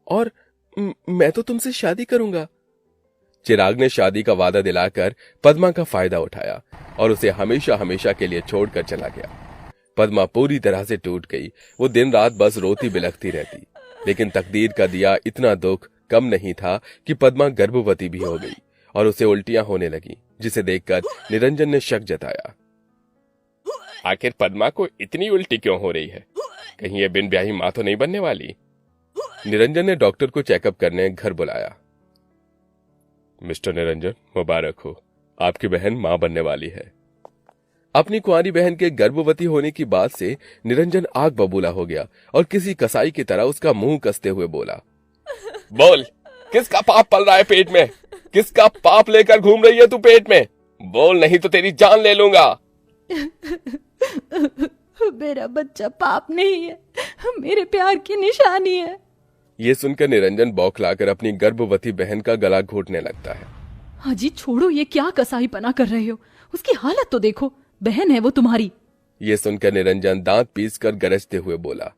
और मैं तो तुमसे शादी करूंगा। चिराग ने शादी का वादा दिलाकर पद्मा का फायदा उठाया और उसे हमेशा हमेशा के लिए छोड़कर चला गया। पद्मा पूरी तरह से टूट गई। वो दिन रात बस रोती बिलखती रहती। लेकिन तकदीर का दिया इतना दुख कम नहीं था कि पद्मा गर्भवती भी हो गई और उसे उल्टियां होने लगी, जिसे देखकर निरंजन ने शक जताया। आखिर पद्मा को इतनी उल्टी क्यों हो रही है? कहीं ये बिन ब्याही मां तो नहीं बनने वाली? निरंजन ने डॉक्टर को चेकअप करने घर बुलाया। मिस्टर निरंजन, मुबारक हो, आपकी बहन मां बनने वाली है। अपनी कुंवारी बहन के गर्भवती होने की बात से निरंजन आग बबूला हो गया और किसी कसाई की तरह उसका मुंह कसते हुए बोला। बोल, किसका पाप पल रहा है पेट में? किसका पाप लेकर घूम रही है तू पेट में? बोल, नहीं तो तेरी जान ले लूंगा। मेरा बच्चा पाप नहीं है, मेरे प्यार की निशानी है। ये सुनकर निरंजन बौखलाकर अपनी गर्भवती बहन का गला घोटने लगता है। हाजी छोड़ो, ये क्या कसाईपना कर रहे हो? उसकी हालत तो देखो, बहन है वो तुम्हारी। ये सुनकर निरंजन दांत पीसकर गरजते हुए बोला।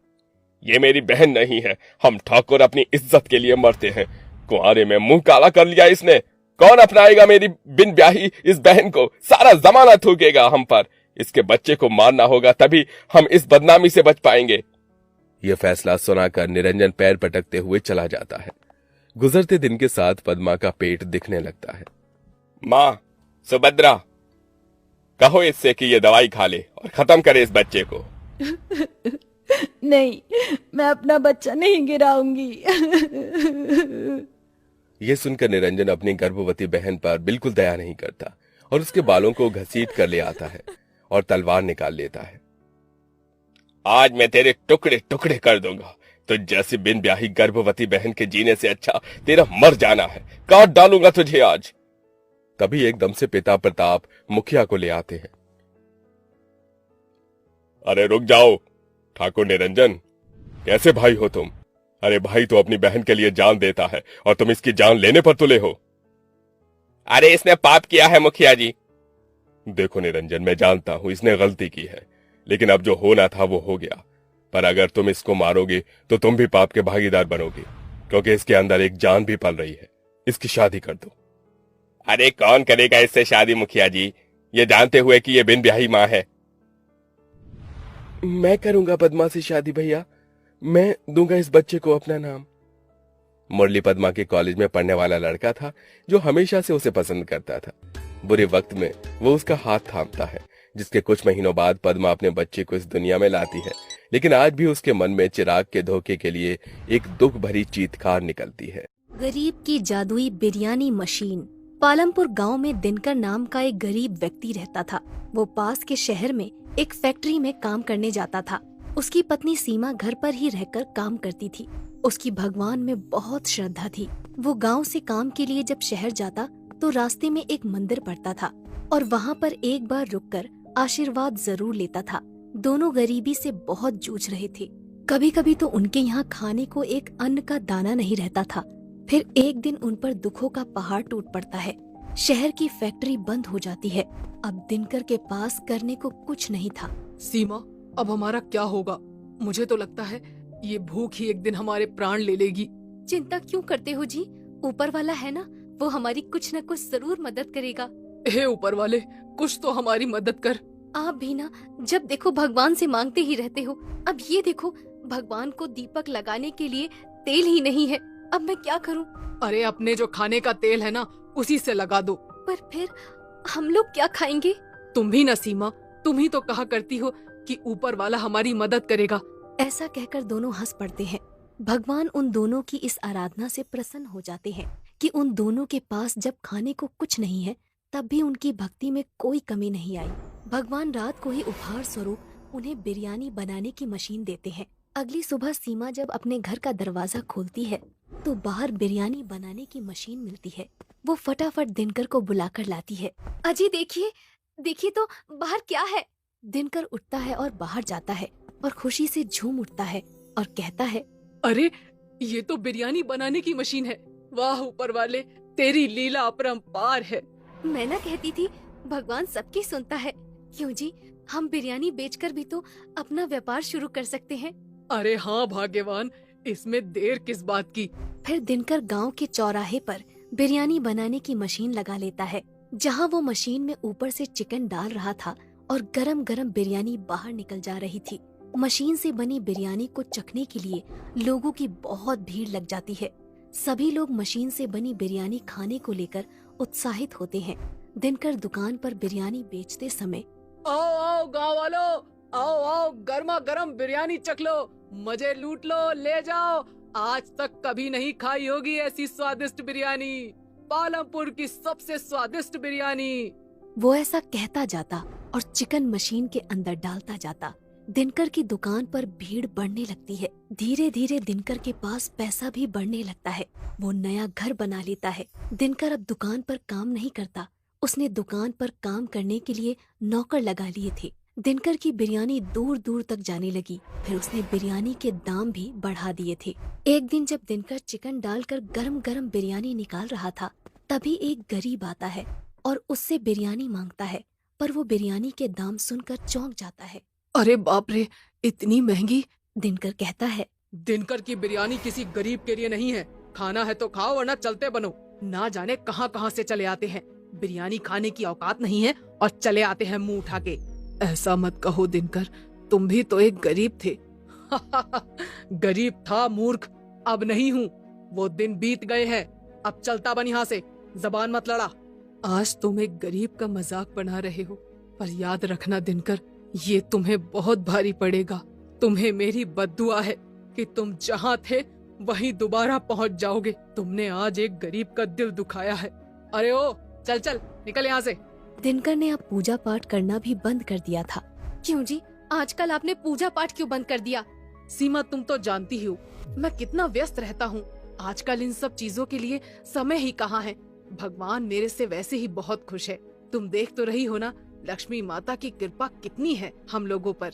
ये मेरी बहन नहीं है। हम ठाकुर अपनी इज्जत के लिए मरते हैं। कुंवारे में मुंह काला कर लिया इसने। कौन अपनाएगा मेरी बिन ब्याही इस बहन को? सारा जमाना थूकेगा हम पर। इसके बच्चे को मारना होगा, तभी हम इस बदनामी से बच पाएंगे। यह फैसला सुनाकर निरंजन पैर पटकते हुए चला जाता है। गुजरते दिन के साथ पद्मा का पेट दिखने लगता है। माँ सुभद्रा, कहो इससे कि ये दवाई खा ले और खत्म करे इस बच्चे को। नहीं, मैं अपना बच्चा नहीं गिराऊंगी। यह सुनकर निरंजन अपनी गर्भवती बहन पर बिल्कुल दया नहीं करता और उसके बालों को घसीट कर ले आता है और तलवार निकाल लेता है। आज मैं तेरे टुकड़े टुकड़े कर दूंगा। तो जैसी बिन ब्याही गर्भवती बहन के जीने से अच्छा तेरा मर जाना है। काट डालूंगा तुझे आज। तभी एकदम से पिता प्रताप मुखिया को ले आते हैं। अरे रुक जाओ ठाकुर निरंजन, कैसे भाई हो तुम? अरे भाई तो अपनी बहन के लिए जान देता है और तुम इसकी जान लेने पर तुले हो। अरे इसने पाप किया है मुखिया जी। देखो निरंजन, मैं जानता हूं इसने गलती की है, लेकिन अब जो होना था वो हो गया। पर अगर तुम इसको मारोगे तो तुम भी पाप के भागीदार बनोगे, क्योंकि इसके अंदर एक जान भी पल रही है। इसकी शादी कर दो। अरे कौन करेगा इससे शादी मुखिया जी, ये जानते हुए कि ये बिन ब्याही माँ है। मैं करूंगा पद्मा से शादी भैया, मैं दूंगा इस बच्चे को अपना नाम। मुरली पद्मा के कॉलेज में पढ़ने वाला लड़का था जो हमेशा से उसे पसंद करता था। बुरे वक्त में वो उसका हाथ थामता है, जिसके कुछ महीनों बाद पद्मा अपने बच्चे को इस दुनिया में लाती है। लेकिन आज भी उसके मन में चिराग के धोखे के लिए एक दुख भरी चीत्कार निकलती है। गरीब की जादुई बिरयानी मशीन। पालमपुर गांव में दिनकर नाम का एक गरीब व्यक्ति रहता था। वो पास के शहर में एक फैक्ट्री में काम करने जाता था। उसकी पत्नी सीमा घर पर ही रहकर काम करती थी। उसकी भगवान में बहुत श्रद्धा थी। वो गांव से काम के लिए जब शहर जाता तो रास्ते में एक मंदिर पड़ता था और वहाँ पर एक बार रुककर आशीर्वाद जरूर लेता था। दोनों गरीबी से बहुत जूझ रहे थे। कभी कभी तो उनके यहाँ खाने को एक अन्न का दाना नहीं रहता था। फिर एक दिन उन पर दुखों का पहाड़ टूट पड़ता है। शहर की फैक्ट्री बंद हो जाती है। अब दिनकर के पास करने को कुछ नहीं था। सीमा, अब हमारा क्या होगा? मुझे तो लगता है ये भूख ही एक दिन हमारे प्राण ले लेगी। चिंता क्यों करते हो जी? ऊपर वाला है ना, वो हमारी कुछ न कुछ जरूर मदद करेगा। हे ऊपर वाले, कुछ तो हमारी मदद कर। आप भी ना जब देखो भगवान से मांगते ही रहते हो। अब ये देखो, भगवान को दीपक लगाने के लिए तेल ही नहीं है। अब मैं क्या करूं? अरे अपने जो खाने का तेल है ना, उसी से लगा दो। पर फिर हम लोग क्या खाएंगे? तुम भी ना सीमा, तुम ही तो कहा करती हो कि ऊपर वाला हमारी मदद करेगा। ऐसा कहकर दोनों हंस पड़ते हैं। भगवान उन दोनों की इस आराधना से प्रसन्न हो जाते हैं कि उन दोनों के पास जब खाने को कुछ नहीं है तब भी उनकी भक्ति में कोई कमी नहीं आई। भगवान रात को ही उपहार स्वरूप उन्हें बिरयानी बनाने की मशीन देते हैं। अगली सुबह सीमा जब अपने घर का दरवाजा खोलती है तो बाहर बिरयानी बनाने की मशीन मिलती है। वो फटाफट दिनकर को बुलाकर लाती है। अजी देखिए, देखिए तो बाहर क्या है। दिनकर उठता है और बाहर जाता है और खुशी से झूम उठता है और कहता है, अरे ये तो बिरयानी बनाने की मशीन है। वाह ऊपर वाले, तेरी लीला अपरंपार है। मैं ना कहती थी भगवान सबकी सुनता है। क्यों जी, हम बिरयानी बेचकर भी तो अपना व्यापार शुरू कर सकते हैं। अरे हाँ भाग्यवान, इसमें देर किस बात की। फिर दिनकर गांव के चौराहे पर बिरयानी बनाने की मशीन लगा लेता है। जहां वो मशीन में ऊपर से चिकन डाल रहा था और गरम गरम बिरयानी बाहर निकल जा रही थी। मशीन से बनी बिरयानी को चखने के लिए लोगों की बहुत भीड़ लग जाती है। सभी लोग मशीन से बनी बिरयानी खाने को लेकर उत्साहित होते हैं। दिनकर दुकान पर बिरयानी बेचते समय, आओ आओ गाँव वालों, आओ आओ गर्मा गर्म बिरयानी चख लो, मजे लूट लो, ले जाओ। आज तक कभी नहीं खाई होगी ऐसी स्वादिष्ट बिरयानी, पालमपुर की सबसे स्वादिष्ट बिरयानी। वो ऐसा कहता जाता और चिकन मशीन के अंदर डालता जाता। दिनकर की दुकान पर भीड़ बढ़ने लगती है। धीरे धीरे दिनकर के पास पैसा भी बढ़ने लगता है। वो नया घर बना लेता है। दिनकर अब दुकान पर काम नहीं करता। उसने दुकान पर काम करने के लिए नौकर लगा लिए थे। दिनकर की बिरयानी दूर दूर तक जाने लगी। फिर उसने बिरयानी के दाम भी बढ़ा दिए थे। एक दिन जब दिनकर चिकन डालकर गरम गरम बिरयानी निकाल रहा था, तभी एक गरीब आता है और उससे बिरयानी मांगता है। पर वो बिरयानी के दाम सुनकर चौंक जाता है। अरे बाप रे, इतनी महंगी। दिनकर कहता है, दिनकर की बिरयानी किसी गरीब के लिए नहीं है। खाना है तो खाओ वरना चलते बनो। ना जाने कहां कहां से चले आते हैं। बिरयानी खाने की औकात नहीं है और चले आते हैं मुंह उठा के। ऐसा मत कहो दिनकर, तुम भी तो एक गरीब थे। गरीब था मूर्ख, अब नहीं हूँ। वो दिन बीत गए हैं, अब चलता बन यहाँ से, जबान मत लड़ा। आज तुम एक गरीब का मजाक बना रहे हो, पर याद रखना दिनकर, ये तुम्हें बहुत भारी पड़ेगा। तुम्हें मेरी बद्दुआ है कि तुम जहाँ थे वहीं दोबारा पहुँच जाओगे। तुमने आज एक गरीब का दिल दुखाया है। अरे ओ, चल चल निकल यहाँ से। दिनकर ने अब पूजा पाठ करना भी बंद कर दिया था। क्यों जी, आजकल आपने पूजा पाठ क्यों बंद कर दिया? सीमा, तुम तो जानती हो मैं कितना व्यस्त रहता हूँ। आजकल इन सब चीजों के लिए समय ही कहाँ है। भगवान मेरे से वैसे ही बहुत खुश है। तुम देख तो रही हो ना, लक्ष्मी माता की कृपा कितनी है हम लोगों पर।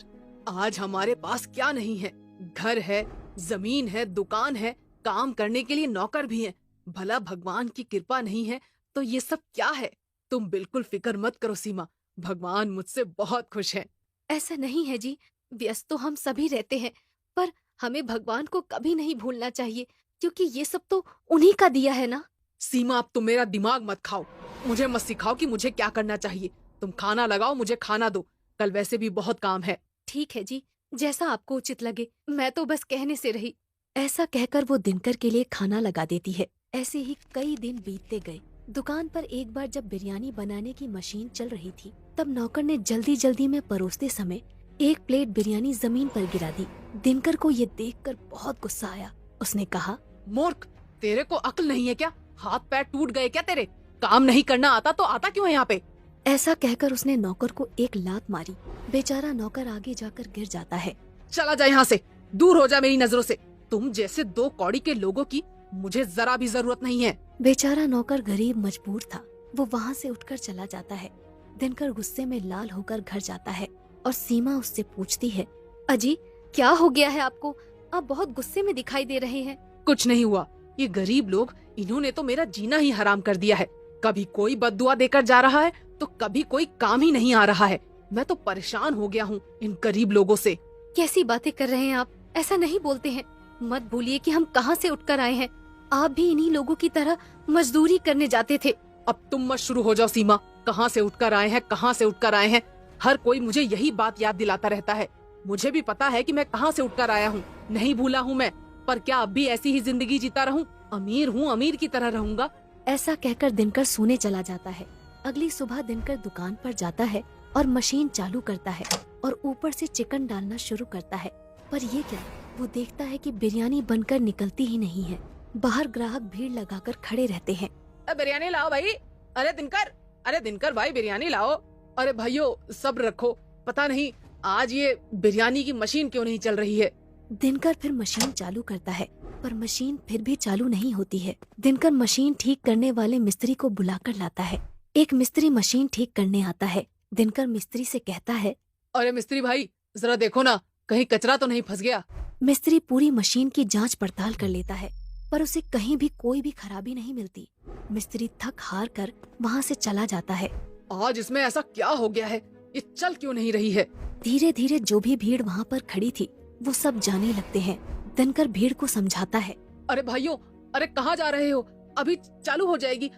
आज हमारे पास क्या नहीं है, घर है, जमीन है, दुकान है, काम करने के लिए नौकर भी हैं। भला भगवान की कृपा नहीं है तो ये सब क्या है? तुम बिल्कुल फिक्र मत करो सीमा, भगवान मुझसे बहुत खुश है। ऐसा नहीं है जी, व्यस्त तो हम सभी रहते हैं, पर हमें भगवान को कभी नहीं भूलना चाहिए, क्योंकि ये सब तो उन्हीं का दिया है ना। सीमा, अब तुम मेरा दिमाग मत खाओ, मुझे मत सिखाओ कि मुझे क्या करना चाहिए। तुम खाना लगाओ, मुझे खाना दो, कल वैसे भी बहुत काम है। ठीक है जी, जैसा आपको उचित लगे, मैं तो बस कहने से रही। ऐसा कहकर वो दिनकर के लिए खाना लगा देती है। ऐसे ही कई दिन बीतते गए। दुकान पर एक बार जब बिरयानी बनाने की मशीन चल रही थी, तब नौकर ने जल्दी जल्दी में परोसते समय एक प्लेट बिरयानी जमीन पर गिरा दी। दिनकर को ये देखकर बहुत गुस्सा आया। उसने कहा, मूर्ख, तेरे को अक्ल नहीं है क्या? हाथ पैर टूट गए क्या तेरे? काम नहीं करना आता तो आता क्यों है यहाँ पे? ऐसा कहकर उसने नौकर को एक लात मारी। बेचारा नौकर आगे जाकर गिर जाता है। चला जा यहाँ से, दूर हो जा मेरी नजरों से। तुम जैसे दो कौड़ी के लोगों की मुझे जरा भी जरूरत नहीं है। बेचारा नौकर गरीब मजबूर था, वो वहाँ से उठकर चला जाता है। दिनकर गुस्से में लाल होकर घर जाता है और सीमा उससे पूछती है, अजी क्या हो गया है आपको? आप बहुत गुस्से में दिखाई दे रहे हैं। कुछ नहीं हुआ, ये गरीब लोग, इन्होंने तो मेरा जीना ही हराम कर दिया है। कभी कोई बद्दुआ देकर जा रहा है तो कभी कोई काम ही नहीं आ रहा है। मैं तो परेशान हो गया हूँ इन गरीब लोगों से। कैसी बातें कर रहे हैं आप? ऐसा नहीं बोलते हैं। मत भूलिए कि हम कहाँ से उठकर आए हैं। आप भी इन्हीं लोगों की तरह मजदूरी करने जाते थे। अब तुम मत शुरू हो जाओ सीमा, कहाँ से उठकर आए हैं, कहाँ से उठकर आए हैं। हर कोई मुझे यही बात याद दिलाता रहता है। मुझे भी पता है कि मैं कहाँ से उठकर आया हूँ, नहीं भूला हूँ मैं। पर क्या अब भी ऐसी ही जिंदगी जीता रहूं? अमीर हूँ, अमीर की तरह रहूंगा। ऐसा कहकर दिनकर सोने चला जाता है। अगली सुबह दिनकर दुकान पर जाता है और मशीन चालू करता है और ऊपर से चिकन डालना शुरू करता है। पर ये क्या, वो देखता है कि बिरयानी बनकर निकलती ही नहीं है। बाहर ग्राहक भीड़ लगाकर खड़े रहते हैं। बिरयानी लाओ भाई। अरे दिनकर भाई, बिरयानी लाओ। अरे भाइयों, सब्र रखो, पता नहीं आज ये बिरयानी की मशीन क्यों नहीं चल रही है। दिनकर फिर मशीन चालू करता है, पर मशीन फिर भी चालू नहीं होती है। दिनकर मशीन ठीक करने वाले मिस्त्री को बुलाकर लाता है। एक मिस्त्री मशीन ठीक करने आता है। दिनकर मिस्त्री से कहता है, अरे मिस्त्री भाई, जरा देखो ना, कहीं कचरा तो नहीं फंस गया। मिस्त्री पूरी मशीन की जांच पड़ताल कर लेता है, पर उसे कहीं भी कोई भी खराबी नहीं मिलती। मिस्त्री थक हार कर वहाँ से चला जाता है। आज इसमें ऐसा क्या हो गया है, ये चल क्यों नहीं रही है? धीरे धीरे जो भी भीड़ वहाँ पर खड़ी थी वो सब जाने लगते हैं। दिनकर भीड़ को समझाता है, अरे भाइयों, अरे कहाँ जा रहे हो? अभी चालू हो जाएगी,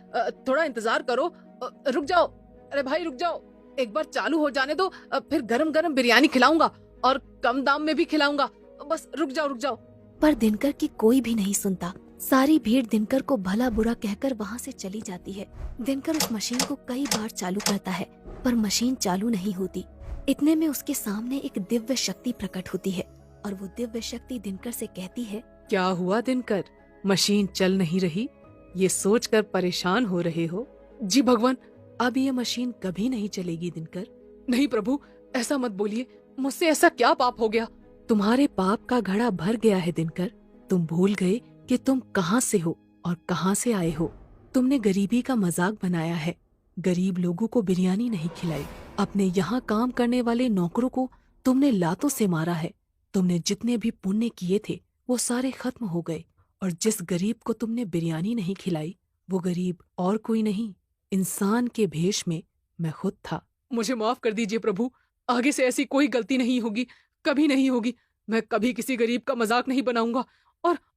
थोड़ा इंतजार करो। रुक जाओ, अरे भाई रुक जाओ, एक बार चालू हो जाने दो, फिर गरम गरम बिरयानी खिलाऊंगा और कम दाम में भी खिलाऊंगा। बस रुक जाओ। पर दिनकर की कोई भी नहीं सुनता। सारी भीड़ दिनकर को भला बुरा कहकर वहाँ से चली जाती है। दिनकर उस मशीन को कई बार चालू करता है, पर मशीन चालू नहीं होती। इतने में उसके सामने एक दिव्य शक्ति प्रकट होती है और वो दिव्य शक्ति दिनकर से कहती है, क्या हुआ दिनकर, मशीन चल नहीं रही? ये सोचकर परेशान हो रहे हो? जी भगवान, अब ये मशीन कभी नहीं चलेगी दिनकर। नहीं प्रभु, ऐसा मत बोलिए, मुझसे ऐसा क्या पाप हो गया? तुम्हारे पाप का घड़ा भर गया है दिनकर। तुम भूल गए कि तुम कहाँ से हो और कहाँ से आए हो। तुमने गरीबी का मजाक बनाया है, गरीब लोगों को बिरयानी नहीं खिलाई। अपने यहाँ काम करने वाले नौकरों को तुमने लातों से मारा है। तुमने जितने भी पुण्य किए थे वो सारे खत्म हो गए, और जिस गरीब को तुमने बिरयानी नहीं खिलाई वो गरीब और कोई नहीं, इंसान के भेष में मैं खुद था। मुझे माफ कर दीजिए प्रभु, आगे से ऐसी कोई गलती नहीं होगी, कभी नहीं होगी। मैं कभी किसी गरीब का मजाक नहीं बनाऊंगा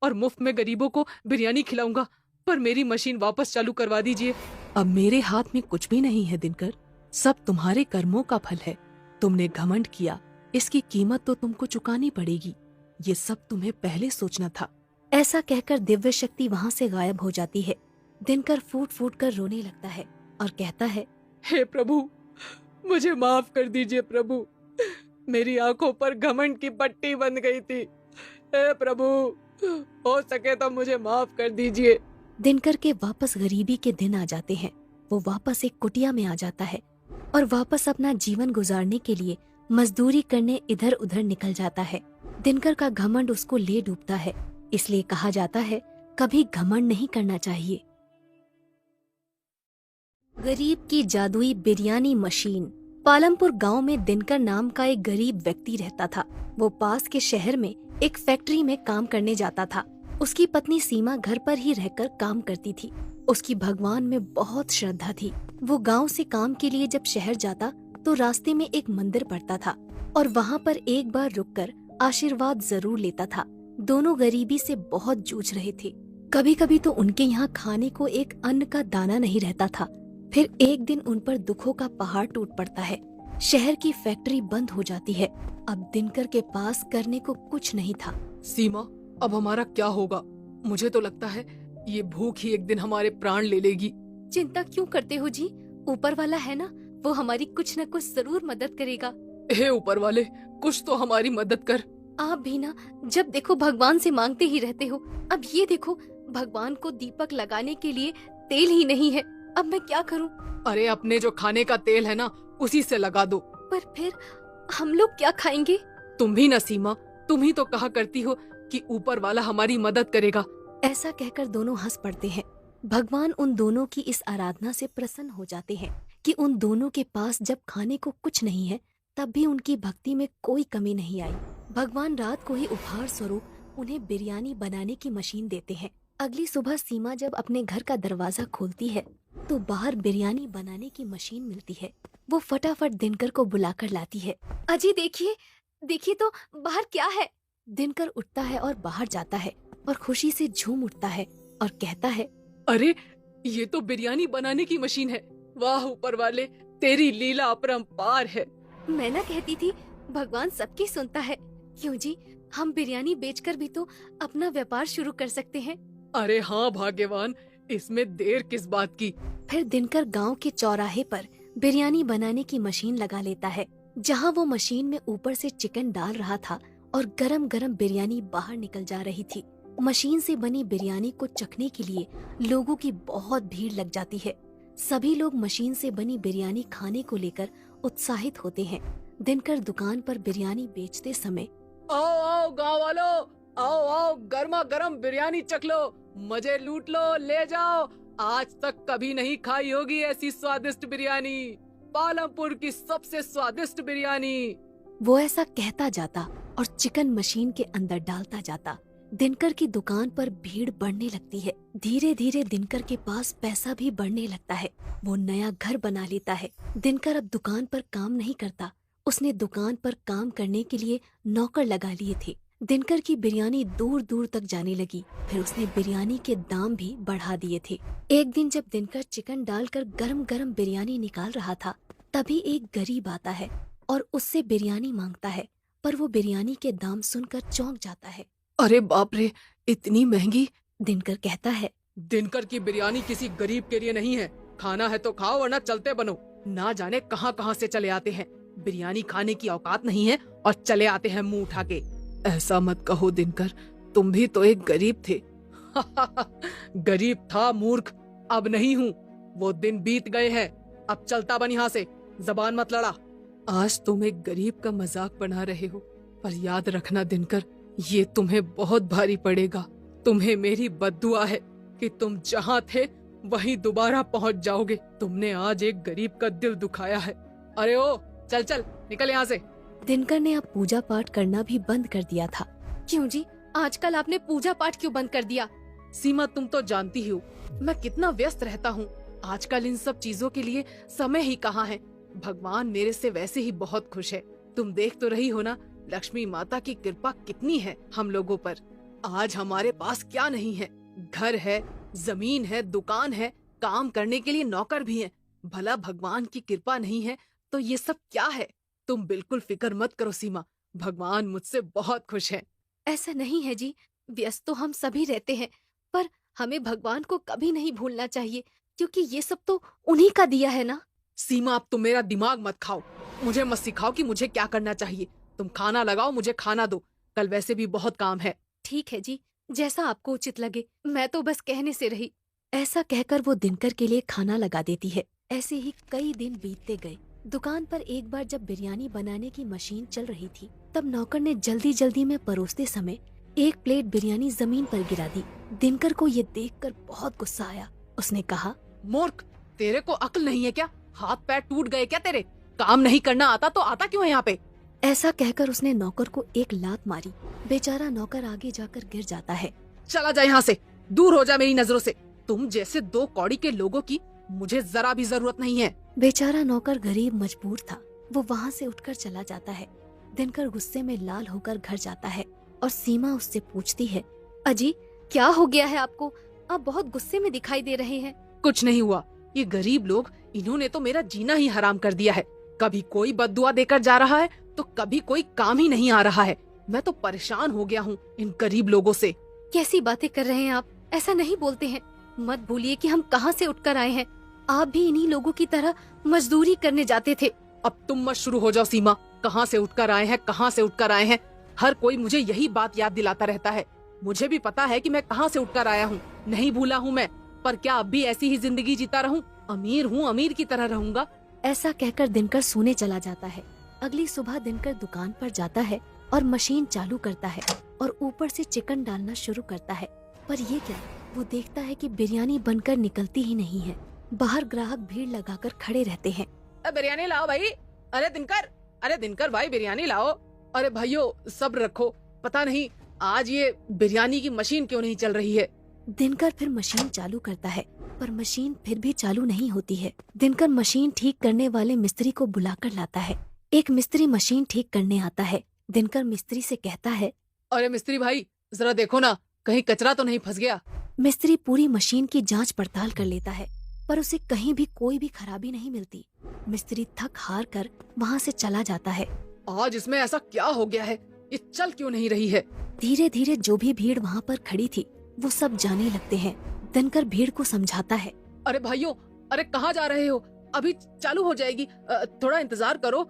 और मुफ्त में गरीबों को बिरयानी खिलाऊंगा। पर मेरी मशीन वापस चालू करवा दीजिए। अब मेरे हाथ में कुछ भी नहीं है दिनकर, सब तुम्हारे कर्मों का फल है। तुमने घमंड किया, इसकी कीमत तो तुमको चुकानी पड़ेगी। ये सब तुम्हें पहले सोचना था। ऐसा कहकर दिव्य शक्ति वहाँ से गायब हो जाती है। दिनकर फूट फूट कर रोने लगता है और कहता है, हे प्रभु, मुझे माफ कर दीजिए प्रभु। मेरी आंखों पर घमंड की पट्टी बंध गई थी। हे प्रभु, हो सके तो मुझे माफ कर दीजिए। दिनकर के वापस गरीबी के दिन आ जाते हैं। वो वापस एक कुटिया में आ जाता है और वापस अपना जीवन गुजारने के लिए मजदूरी करने इधर उधर निकल जाता है। दिनकर का घमंड उसको ले डूबता है, इसलिए कहा जाता है कभी घमंड नहीं करना चाहिए। गरीब की जादुई बिरयानी मशीन। पालमपुर गांव में दिनकर नाम का एक गरीब व्यक्ति रहता था। वो पास के शहर में एक फैक्ट्री में काम करने जाता था। उसकी पत्नी सीमा घर पर ही रहकर काम करती थी। उसकी भगवान में बहुत श्रद्धा थी। वो गांव से काम के लिए जब शहर जाता तो रास्ते में एक मंदिर पड़ता था और वहाँ पर एक बार रुककर आशीर्वाद जरूर लेता था। दोनों गरीबी से बहुत जूझ रहे थे। कभी कभी तो उनके यहाँ खाने को एक अन्न का दाना नहीं रहता था। फिर एक दिन उन पर दुखों का पहाड़ टूट पड़ता है। शहर की फैक्ट्री बंद हो जाती है। अब दिनकर के पास करने को कुछ नहीं था। सीमा, अब हमारा क्या होगा? मुझे तो लगता है ये भूख ही एक दिन हमारे प्राण ले लेगी। चिंता क्यों करते हो जी? ऊपर वाला है ना, वो हमारी कुछ न कुछ जरूर मदद करेगा। हे ऊपर वाले, कुछ तो हमारी मदद कर। आप भी ना जब देखो भगवान से मांगते ही रहते हो। अब ये देखो, भगवान को दीपक लगाने के लिए तेल ही नहीं है। अब मैं क्या करूं? अरे अपने जो खाने का तेल है ना, उसी से लगा दो। पर फिर हम लोग क्या खाएंगे? तुम भी ना सीमा, तुम ही तो कहा करती हो कि ऊपर वाला हमारी मदद करेगा। ऐसा कहकर दोनों हंस पड़ते हैं। भगवान उन दोनों की इस आराधना से प्रसन्न हो जाते हैं कि उन दोनों के पास जब खाने को कुछ नहीं है तब भी उनकी भक्ति में कोई कमी नहीं आई। भगवान रात को ही उपहार स्वरूप उन्हें बिरयानी बनाने की मशीन देते हैं। अगली सुबह सीमा जब अपने घर का दरवाजा खोलती है तो बाहर बिरयानी बनाने की मशीन मिलती है। वो फटाफट दिनकर को बुलाकर लाती है। अजी देखिए, देखिए तो बाहर क्या है। दिनकर उठता है और बाहर जाता है और खुशी से झूम उठता है और कहता है, अरे ये तो बिरयानी बनाने की मशीन है। वाह ऊपर वाले, तेरी लीला अपरंपार है। मैं ना कहती थी भगवान सबकी सुनता है। क्यों जी, हम बिरयानी बेचकर भी तो अपना व्यापार शुरू कर सकते हैं। अरे हाँ भाग्यवान, इसमें देर किस बात की। फिर दिनकर गांव के चौराहे पर बिरयानी बनाने की मशीन लगा लेता है। जहां वो मशीन में ऊपर से चिकन डाल रहा था और गरम गरम बिरयानी बाहर निकल जा रही थी। मशीन से बनी बिरयानी को चखने के लिए लोगों की बहुत भीड़ लग जाती है। सभी लोग मशीन से बनी बिरयानी खाने को लेकर उत्साहित होते हैं। दिनकर दुकान पर बिरयानी बेचते समय, आओ आओ गाँव वालों, आओ आओ गर्मा गर्म बिरयानी चख लो, मजे लूट लो, ले जाओ। आज तक कभी नहीं खाई होगी ऐसी स्वादिष्ट बिरयानी, पालमपुर की सबसे स्वादिष्ट बिरयानी। वो ऐसा कहता जाता और चिकन मशीन के अंदर डालता जाता। दिनकर की दुकान पर भीड़ बढ़ने लगती है। धीरे धीरे दिनकर के पास पैसा भी बढ़ने लगता है। वो नया घर बना लेता है। दिनकर अब दुकान पर काम नहीं करता। उसने दुकान पर काम करने के लिए नौकर लगा लिए थे। दिनकर की बिरयानी दूर दूर तक जाने लगी। फिर उसने बिरयानी के दाम भी बढ़ा दिए थे। एक दिन जब दिनकर चिकन डालकर गरम गरम बिरयानी निकाल रहा था, तभी एक गरीब आता है और उससे बिरयानी मांगता है। पर वो बिरयानी के दाम सुनकर चौंक जाता है। अरे बाप रे, इतनी महंगी। दिनकर कहता है, दिनकर की बिरयानी किसी गरीब के लिए नहीं है। खाना है तो खाओ वरना चलते बनो। ना जाने कहां कहां से चले आते हैं। बिरयानी खाने की औकात नहीं है और चले आते हैं मुंह उठा के। ऐसा मत कहो दिनकर, तुम भी तो एक गरीब थे। गरीब था मूर्ख, अब नहीं हूँ। वो दिन बीत गए हैं। अब चलता बन यहाँ से, जबान मत लड़ा। आज तुम एक गरीब का मजाक बना रहे हो, पर याद रखना दिनकर, ये तुम्हें बहुत भारी पड़ेगा। तुम्हें मेरी बद्दुआ है कि तुम जहाँ थे वहीं दोबारा पहुँच जाओगे। तुमने आज एक गरीब का दिल दुखाया है। अरे ओ चल चल निकल यहाँ से। दिनकर ने अब पूजा पाठ करना भी बंद कर दिया था। क्यों जी, आजकल आपने पूजा पाठ क्यों बंद कर दिया? सीमा, तुम तो जानती हो मैं कितना व्यस्त रहता हूँ। आजकल इन सब चीजों के लिए समय ही कहाँ है। भगवान मेरे से वैसे ही बहुत खुश है। तुम देख तो रही हो ना, लक्ष्मी माता की कृपा कितनी है हम लोगों पर। आज हमारे पास क्या नहीं है? घर है, जमीन है, दुकान है, काम करने के लिए नौकर भी हैं। भला भगवान की कृपा नहीं है तो ये सब क्या है? तुम बिल्कुल फिक्र मत करो सीमा, भगवान मुझसे बहुत खुश है। ऐसा नहीं है जी, व्यस्त तो हम सभी रहते हैं, पर हमें भगवान को कभी नहीं भूलना चाहिए, क्योंकि ये सब तो उन्हीं का दिया है ना। सीमा अब तुम मेरा दिमाग मत खाओ, मुझे मत सिखाओ कि मुझे क्या करना चाहिए। तुम खाना लगाओ, मुझे खाना दो, कल वैसे भी बहुत काम है। ठीक है जी, जैसा आपको उचित लगे, मैं तो बस कहने से रही। ऐसा कहकर वो दिनकर के लिए खाना लगा देती है। ऐसे ही कई दिन बीतते गए। दुकान पर एक बार जब बिरयानी बनाने की मशीन चल रही थी, तब नौकर ने जल्दी जल्दी में परोसते समय एक प्लेट बिरयानी जमीन पर गिरा दी। दिनकर को ये देखकर बहुत गुस्सा आया। उसने कहा, मूर्ख, तेरे को अक्ल नहीं है क्या? हाथ पैर टूट गए क्या तेरे? काम नहीं करना आता तो आता क्यों है यहाँ पे? ऐसा कहकर उसने नौकर को एक लात मारी। बेचारा नौकर आगे जाकर गिर जाता है। चला जा यहाँ से, दूर हो जा मेरी नजरों से। तुम जैसे दो कौड़ी के लोगों की मुझे जरा भी जरूरत नहीं है। बेचारा नौकर गरीब मजबूर था, वो वहाँ से उठकर चला जाता है। दिनकर गुस्से में लाल होकर घर जाता है और सीमा उससे पूछती है, अजी क्या हो गया है आपको? आप बहुत गुस्से में दिखाई दे रहे हैं। कुछ नहीं हुआ, ये गरीब लोग, इन्होंने तो मेरा जीना ही हराम कर दिया है। कभी कोई बद्दुआ देकर जा रहा है तो कभी कोई काम ही नहीं आ रहा है। मैं तो परेशान हो गया हूँ इन गरीब लोगों से। कैसी बातें कर रहे हैं आप? ऐसा नहीं बोलते हैं। मत भूलिए कि हम कहाँ से उठकर आए हैं। आप भी इन्हीं लोगों की तरह मजदूरी करने जाते थे। अब तुम मत शुरू हो जाओ सीमा, कहाँ से उठकर आए हैं, कहाँ से उठकर आए हैं। हर कोई मुझे यही बात याद दिलाता रहता है। मुझे भी पता है कि मैं कहाँ से उठकर आया हूँ, नहीं भूला हूँ मैं। पर क्या अब भी ऐसी ही जिंदगी जीता रहूं? अमीर हूँ, अमीर की तरह रहूंगा। ऐसा कहकर दिनकर सोने चला जाता है। अगली सुबह दिनकर दुकान पर जाता है और मशीन चालू करता है और ऊपर से चिकन डालना शुरू करता है। पर ये क्या, वो देखता है कि बिरयानी बनकर निकलती ही नहीं है। बाहर ग्राहक भीड़ लगाकर खड़े रहते हैं। बिरयानी लाओ भाई। अरे दिनकर भाई बिरयानी लाओ। अरे भाइयों सब्र रखो, पता नहीं आज ये बिरयानी की मशीन क्यों नहीं चल रही है। दिनकर फिर मशीन चालू करता है, पर मशीन फिर भी चालू नहीं होती है। दिनकर मशीन ठीक करने वाले मिस्त्री को बुलाकर लाता है। एक मिस्त्री मशीन ठीक करने आता है। दिनकर मिस्त्री से कहता है, अरे मिस्त्री भाई जरा देखो ना, कहीं कचरा तो नहीं फंस गया। मिस्त्री पूरी मशीन की जांच पड़ताल कर लेता है, पर उसे कहीं भी कोई भी खराबी नहीं मिलती। मिस्त्री थक हार कर वहाँ से चला जाता है। आज इसमें ऐसा क्या हो गया है, ये चल क्यों नहीं रही है? धीरे धीरे जो भी भीड़ वहाँ पर खड़ी थी वो सब जाने लगते हैं। दिनकर भीड़ को समझाता है, अरे भाइयों, अरे कहाँ जा रहे हो? अभी चालू हो जाएगी, थोड़ा इंतजार करो।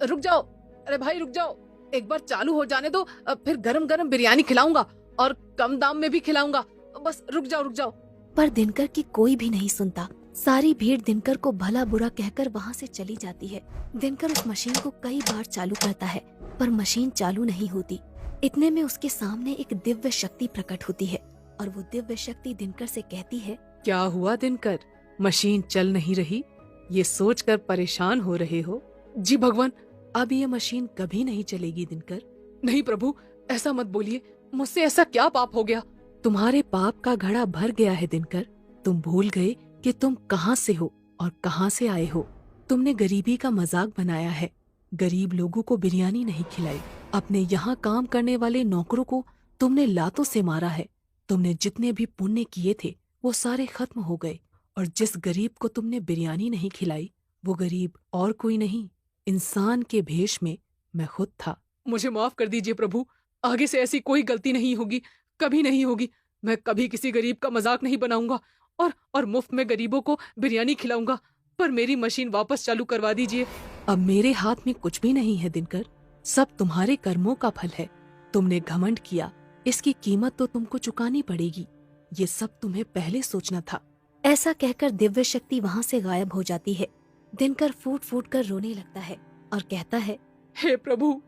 रुक जाओ, अरे भाई रुक जाओ, एक बार चालू हो जाने दो, फिर गरम गरम बिरयानी खिलाऊंगा और कम दाम में भी खिलाऊंगा। बस रुक जाओ। पर दिनकर की कोई भी नहीं सुनता। सारी भीड़ दिनकर को भला बुरा कहकर वहाँ से चली जाती है। दिनकर उस मशीन को कई बार चालू करता है, पर मशीन चालू नहीं होती। इतने में उसके सामने एक दिव्य शक्ति प्रकट होती है और वो दिव्य शक्ति दिनकर से कहती है, क्या हुआ दिनकर, मशीन चल नहीं रही? ये सोचकर परेशान हो रहे हो? जी भगवान, अब ये मशीन कभी नहीं चलेगी दिनकर। नहीं प्रभु, ऐसा मत बोलिए, मुझसे ऐसा क्या पाप हो गया? तुम्हारे पाप का घड़ा भर गया है दिनकर। तुम भूल गए कि तुम कहाँ से हो और कहाँ से आए हो। तुमने गरीबी का मजाक बनाया है, गरीब लोगों को बिरयानी नहीं खिलाई। अपने यहाँ काम करने वाले नौकरों को तुमने लातों से मारा है। तुमने जितने भी पुण्य किए थे वो सारे खत्म हो गए, और जिस गरीब को तुमने बिरयानी नहीं खिलाई वो गरीब और कोई नहीं, इंसान के भेष में मैं खुद था। मुझे माफ कर दीजिए प्रभु, आगे से ऐसी कोई गलती नहीं होगी, कभी नहीं होगी। मैं कभी किसी गरीब का मजाक नहीं बनाऊंगा और मुफ्त में गरीबों को बिरयानी खिलाऊंगा। पर मेरी मशीन वापस चालू करवा दीजिए। अब मेरे हाथ में कुछ भी नहीं है दिनकर, सब तुम्हारे कर्मों का फल है। तुमने घमंड किया, इसकी कीमत तो तुमको चुकानी पड़ेगी। ये सब तुम्हें पहले सोचना था। ऐसा कहकर दिव्य शक्ति वहाँ से गायब हो जाती है। दिनकर फूट फूट कर रोने लगता है और कहता है, हे प्रभु,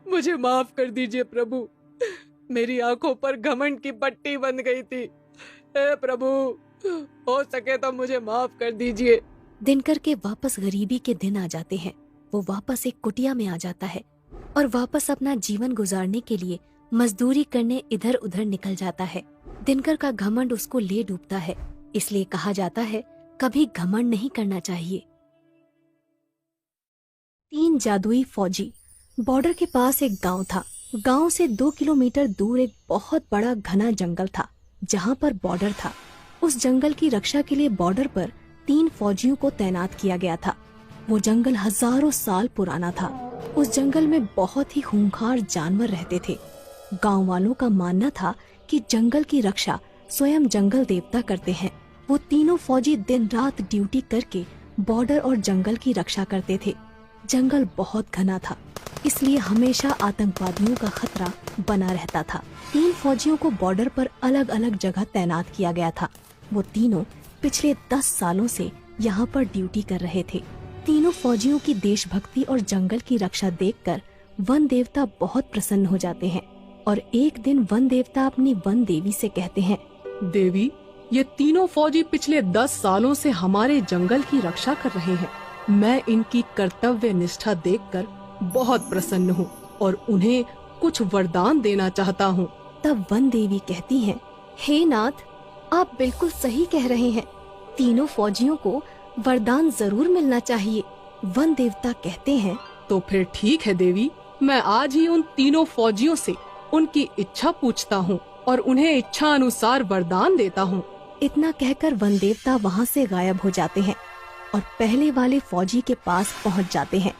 मुझे माफ कर दीजिए प्रभु, मेरी आंखों पर घमंड की पट्टी बंध गई थी। हे प्रभु, हो सके तो मुझे माफ कर दीजिए। दिनकर के वापस गरीबी के दिन आ जाते हैं। वो वापस एक कुटिया में आ जाता है और वापस अपना जीवन गुजारने के लिए मजदूरी करने इधर उधर निकल जाता है। दिनकर का घमंड उसको ले डूबता है, इसलिए कहा जाता है कभी घमंड नहीं करना चाहिए। 3 जादुई फौजी। बॉर्डर के पास एक गांव था। गांव से 2 किलोमीटर दूर एक बहुत बड़ा घना जंगल था जहां पर बॉर्डर था। उस जंगल की रक्षा के लिए बॉर्डर पर 3 फौजियों को तैनात किया गया था। वो जंगल हजारों साल पुराना था। उस जंगल में बहुत ही खूंखार जानवर रहते थे। गांव वालों का मानना था कि जंगल की रक्षा स्वयं जंगल देवता करते हैं। वो तीनों फौजी दिन रात ड्यूटी करके बॉर्डर और जंगल की रक्षा करते थे। जंगल बहुत घना था, इसलिए हमेशा आतंकवादियों का खतरा बना रहता था। 3 फौजियों को बॉर्डर पर अलग अलग जगह तैनात किया गया था। वो तीनों पिछले 10 सालों से यहाँ पर ड्यूटी कर रहे थे। तीनों फौजियों की देशभक्ति और जंगल की रक्षा देखकर वन देवता बहुत प्रसन्न हो जाते हैं और एक दिन वन देवता अपनी वन देवी से कहते हैं, देवी, ये तीनों फौजी पिछले 10 सालों से हमारे जंगल की रक्षा कर रहे हैं। मैं इनकी कर्तव्य निष्ठा देखकर बहुत प्रसन्न हूँ और उन्हें कुछ वरदान देना चाहता हूँ। तब वन देवी कहती हैं, हे नाथ, आप बिल्कुल सही कह रहे हैं। तीनों फौजियों को वरदान जरूर मिलना चाहिए। वन देवता कहते हैं, तो फिर ठीक है देवी, मैं आज ही उन तीनों फौजियों से उनकी इच्छा पूछता हूँ और उन्हें इच्छा अनुसार वरदान देता हूँ। इतना कहकर वन देवता वहाँ से गायब हो जाते हैं और पहले वाले फौजी के पास पहुँच जाते हैं।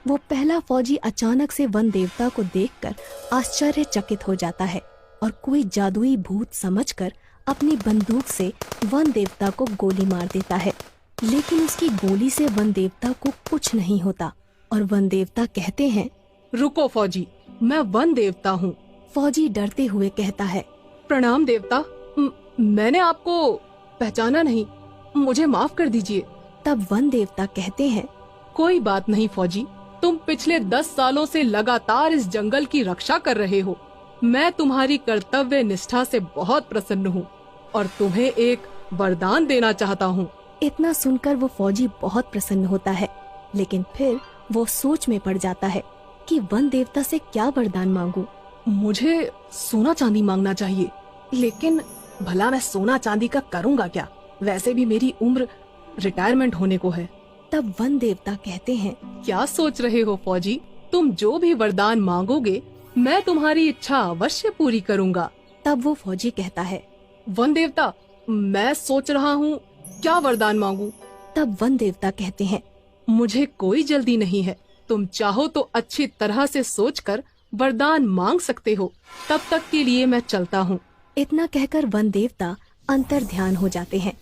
वो पहला फौजी अचानक से वन देवता को देखकर आश्चर्यचकित हो जाता है और कोई जादुई भूत समझकर अपनी बंदूक से वन देवता को गोली मार देता है। लेकिन उसकी गोली से वन देवता को कुछ नहीं होता और वन देवता कहते हैं, रुको फौजी, मैं वन देवता हूँ। फौजी डरते हुए कहता है, प्रणाम देवता, मैंने आपको पहचाना नहीं, मुझे माफ कर दीजिए। तब वन देवता कहते हैं, कोई बात नहीं फौजी, तुम पिछले 10 सालों से लगातार इस जंगल की रक्षा कर रहे हो। मैं तुम्हारी कर्तव्य निष्ठा से बहुत प्रसन्न हूँ और तुम्हें एक वरदान देना चाहता हूँ। इतना सुनकर वो फौजी बहुत प्रसन्न होता है, लेकिन फिर वो सोच में पड़ जाता है कि वन देवता से क्या वरदान मांगूं। मुझे सोना चांदी मांगना चाहिए, लेकिन भला मैं सोना चांदी का करूँगा क्या? वैसे भी मेरी उम्र रिटायरमेंट होने को है। तब वन देवता कहते हैं, क्या सोच रहे हो फौजी? तुम जो भी वरदान मांगोगे मैं तुम्हारी इच्छा अवश्य पूरी करूँगा। तब वो फौजी कहता है, वन देवता, मैं सोच रहा हूँ क्या वरदान मांगू। तब वन देवता कहते हैं, मुझे कोई जल्दी नहीं है, तुम चाहो तो अच्छी तरह से सोचकर वरदान मांग सकते हो, तब तक के लिए मैं चलता हूँ। इतना कहकर वन देवता अंतर ध्यान हो जाते हैं।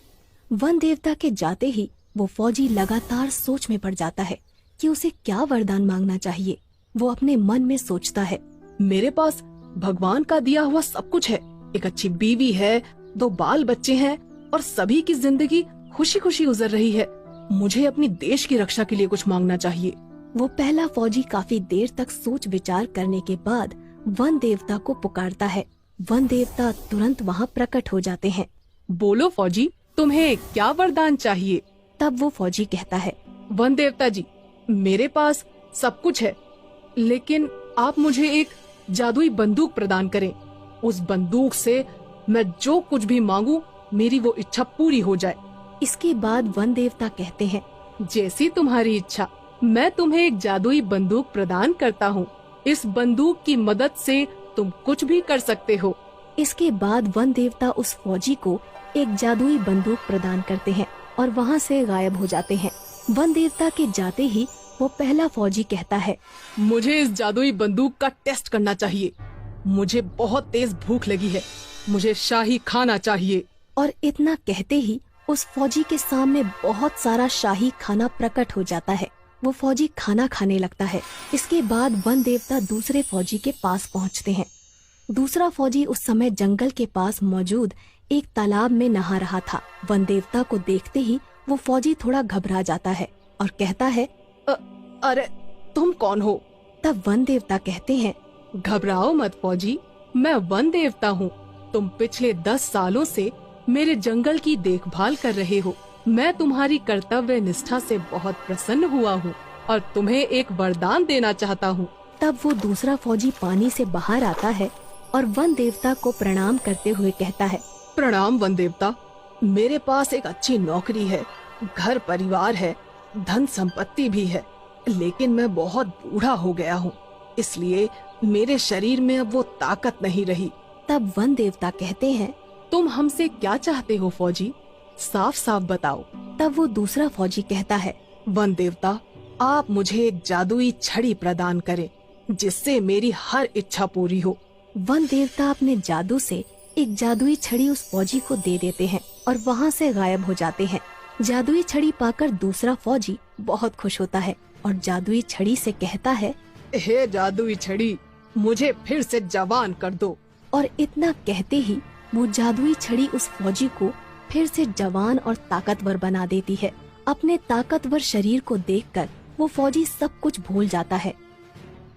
वन देवता के जाते ही वो फौजी लगातार सोच में पड़ जाता है कि उसे क्या वरदान मांगना चाहिए। वो अपने मन में सोचता है, मेरे पास भगवान का दिया हुआ सब कुछ है, एक अच्छी बीवी है, 2 बाल बच्चे हैं और सभी की जिंदगी खुशी खुशी गुजर रही है। मुझे अपनी देश की रक्षा के लिए कुछ मांगना चाहिए। वो पहला फौजी काफी देर तक सोच विचार करने के बाद वन देवता को पुकारता है। वन देवता तुरंत वहाँ प्रकट हो जाते हैं। बोलो फौजी, तुम्हें क्या वरदान चाहिए? तब वो फौजी कहता है, वन देवता जी, मेरे पास सब कुछ है, लेकिन आप मुझे एक जादुई बंदूक प्रदान करें। उस बंदूक से मैं जो कुछ भी मांगू मेरी वो इच्छा पूरी हो जाए। इसके बाद वन देवता कहते हैं, जैसी तुम्हारी इच्छा, मैं तुम्हें एक जादुई बंदूक प्रदान करता हूँ। इस बंदूक की मदद से तुम कुछ भी कर सकते हो। इसके बाद वन देवता उस फौजी को एक जादुई बंदूक प्रदान करते हैं और वहाँ से गायब हो जाते हैं। वन देवता के जाते ही वो पहला फौजी कहता है, मुझे इस जादुई बंदूक का टेस्ट करना चाहिए। मुझे बहुत तेज भूख लगी है, मुझे शाही खाना चाहिए। और इतना कहते ही उस फौजी के सामने बहुत सारा शाही खाना प्रकट हो जाता है। वो फौजी खाना खाने लगता है। इसके बाद वन देवता दूसरे फौजी के पास पहुंचते हैं। दूसरा फौजी उस समय जंगल के पास मौजूद एक तालाब में नहा रहा था। वन देवता को देखते ही वो फौजी थोड़ा घबरा जाता है और कहता है, अरे तुम कौन हो? तब वन देवता कहते हैं, घबराओ मत फौजी, मैं वन देवता हूँ। तुम पिछले 10 सालों से मेरे जंगल की देखभाल कर रहे हो। मैं तुम्हारी कर्तव्य निष्ठा से बहुत प्रसन्न हुआ हूँ और तुम्हें एक वरदान देना चाहता हूँ। तब वो दूसरा फौजी पानी से बाहर आता है और वन देवता को प्रणाम करते हुए कहता है, प्रणाम वन देवता, मेरे पास एक अच्छी नौकरी है, घर परिवार है, धन संपत्ति भी है, लेकिन मैं बहुत बूढ़ा हो गया हूँ, इसलिए मेरे शरीर में अब वो ताकत नहीं रही। तब वन देवता कहते हैं, तुम हमसे क्या चाहते हो फौजी? साफ साफ बताओ। तब वो दूसरा फौजी कहता है, वन देवता, आप मुझे एक जादुई छड़ी प्रदान करें जिससे मेरी हर इच्छा पूरी हो। वन देवता अपने जादू से एक जादुई छड़ी उस फौजी को दे देते हैं और वहाँ से गायब हो जाते हैं। जादुई छड़ी पाकर दूसरा फौजी बहुत खुश होता है और जादुई छड़ी से कहता है, हे जादुई छड़ी, मुझे फिर से जवान कर दो। और इतना कहते ही वो जादुई छड़ी उस फौजी को फिर से जवान और ताकतवर बना देती है। अपने ताकतवर शरीर को देखकर वो फौजी सब कुछ भूल जाता है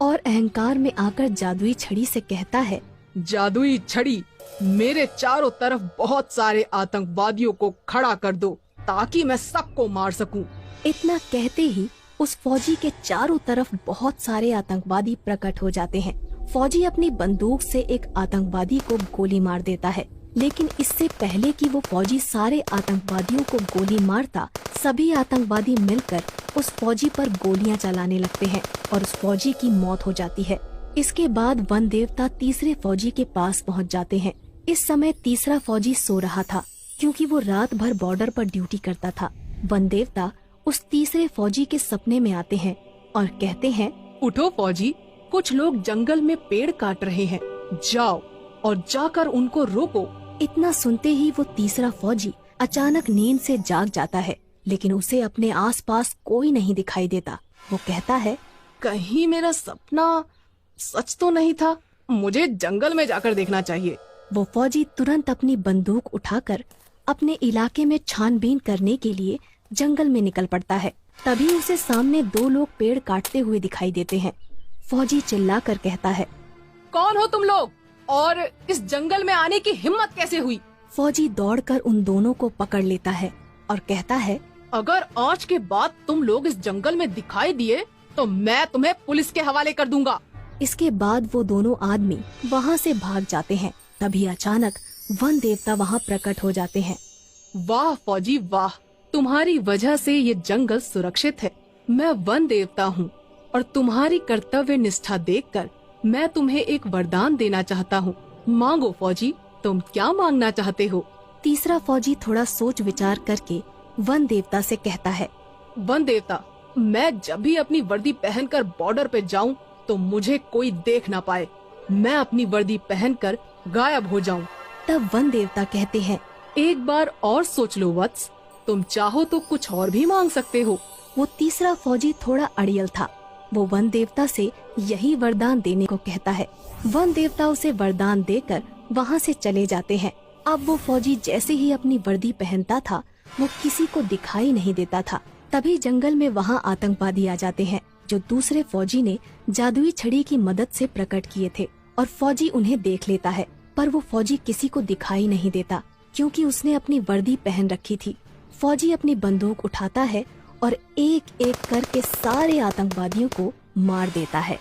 और अहंकार में आकर जादुई छड़ी से कहता है, जादुई छड़ी, मेरे चारों तरफ बहुत सारे आतंकवादियों को खड़ा कर दो ताकि मैं सबको मार सकूं। इतना कहते ही उस फौजी के चारों तरफ बहुत सारे आतंकवादी प्रकट हो जाते हैं। फौजी अपनी बंदूक से एक आतंकवादी को गोली मार देता है, लेकिन इससे पहले कि वो फौजी सारे आतंकवादियों को गोली मारता, सभी आतंकवादी मिलकर उस फौजी पर गोलियां चलाने लगते हैं और उस फौजी की मौत हो जाती है। इसके बाद वन देवता तीसरे फौजी के पास पहुंच जाते हैं। इस समय तीसरा फौजी सो रहा था क्योंकि वो रात भर बॉर्डर पर ड्यूटी करता था। वन देवता उस तीसरे फौजी के सपने में आते हैं और कहते हैं, उठो फौजी, कुछ लोग जंगल में पेड़ काट रहे हैं, जाओ और जाकर उनको रोको। इतना सुनते ही वो तीसरा फौजी अचानक नींद से जाग जाता है, लेकिन उसे अपने आसपास कोई नहीं दिखाई देता। वो कहता है, कहीं मेरा सपना सच तो नहीं था, मुझे जंगल में जाकर देखना चाहिए। वो फौजी तुरंत अपनी बंदूक उठाकर अपने इलाके में छानबीन करने के लिए जंगल में निकल पड़ता है। तभी उसे सामने दो लोग पेड़ काटते हुए दिखाई देते हैं। फौजी चिल्लाकर कहता है, कौन हो तुम लोग और इस जंगल में आने की हिम्मत कैसे हुई? फौजी दौड़कर उन दोनों को पकड़ लेता है और कहता है, अगर आज के बाद तुम लोग इस जंगल में दिखाई दिए तो मैं तुम्हें पुलिस के हवाले कर दूंगा। इसके बाद वो दोनों आदमी वहाँ से भाग जाते हैं। तभी अचानक वन देवता वहाँ प्रकट हो जाते हैं। वाह फौजी वाह, तुम्हारी वजह से ये जंगल सुरक्षित है। मैं वन देवता हूँ और तुम्हारी कर्तव्य निष्ठा देखकर मैं तुम्हें एक वरदान देना चाहता हूँ। मांगो फौजी, तुम क्या मांगना चाहते हो? तीसरा फौजी थोड़ा सोच विचार करके वन देवता से कहता है, वन देवता, मैं जब भी अपनी वर्दी पहनकर बॉर्डर पे जाऊं तो मुझे कोई देख ना पाए। मैं अपनी वर्दी पहनकर गायब हो जाऊं। तब वन देवता कहते हैं, एक बार और सोच लो वत्स, तुम चाहो तो कुछ और भी मांग सकते हो। वो तीसरा फौजी थोड़ा अड़ियल था। वो वन देवता से यही वरदान देने को कहता है। वन देवता उसे वरदान देकर वहाँ से चले जाते हैं। अब वो फौजी जैसे ही अपनी वर्दी पहनता था, वो किसी को दिखाई नहीं देता था। तभी जंगल में वहाँ आतंकवादी आ जाते हैं, जो दूसरे फौजी ने जादुई छड़ी की मदद से प्रकट किए थे, और फौजी उन्हें देख लेता है। पर वो फौजी किसी को दिखाई नहीं देता क्योंकि उसने अपनी वर्दी पहन रखी थी। फौजी अपनी बंदूक उठाता है और एक एक करके सारे आतंकवादियों को मार देता है।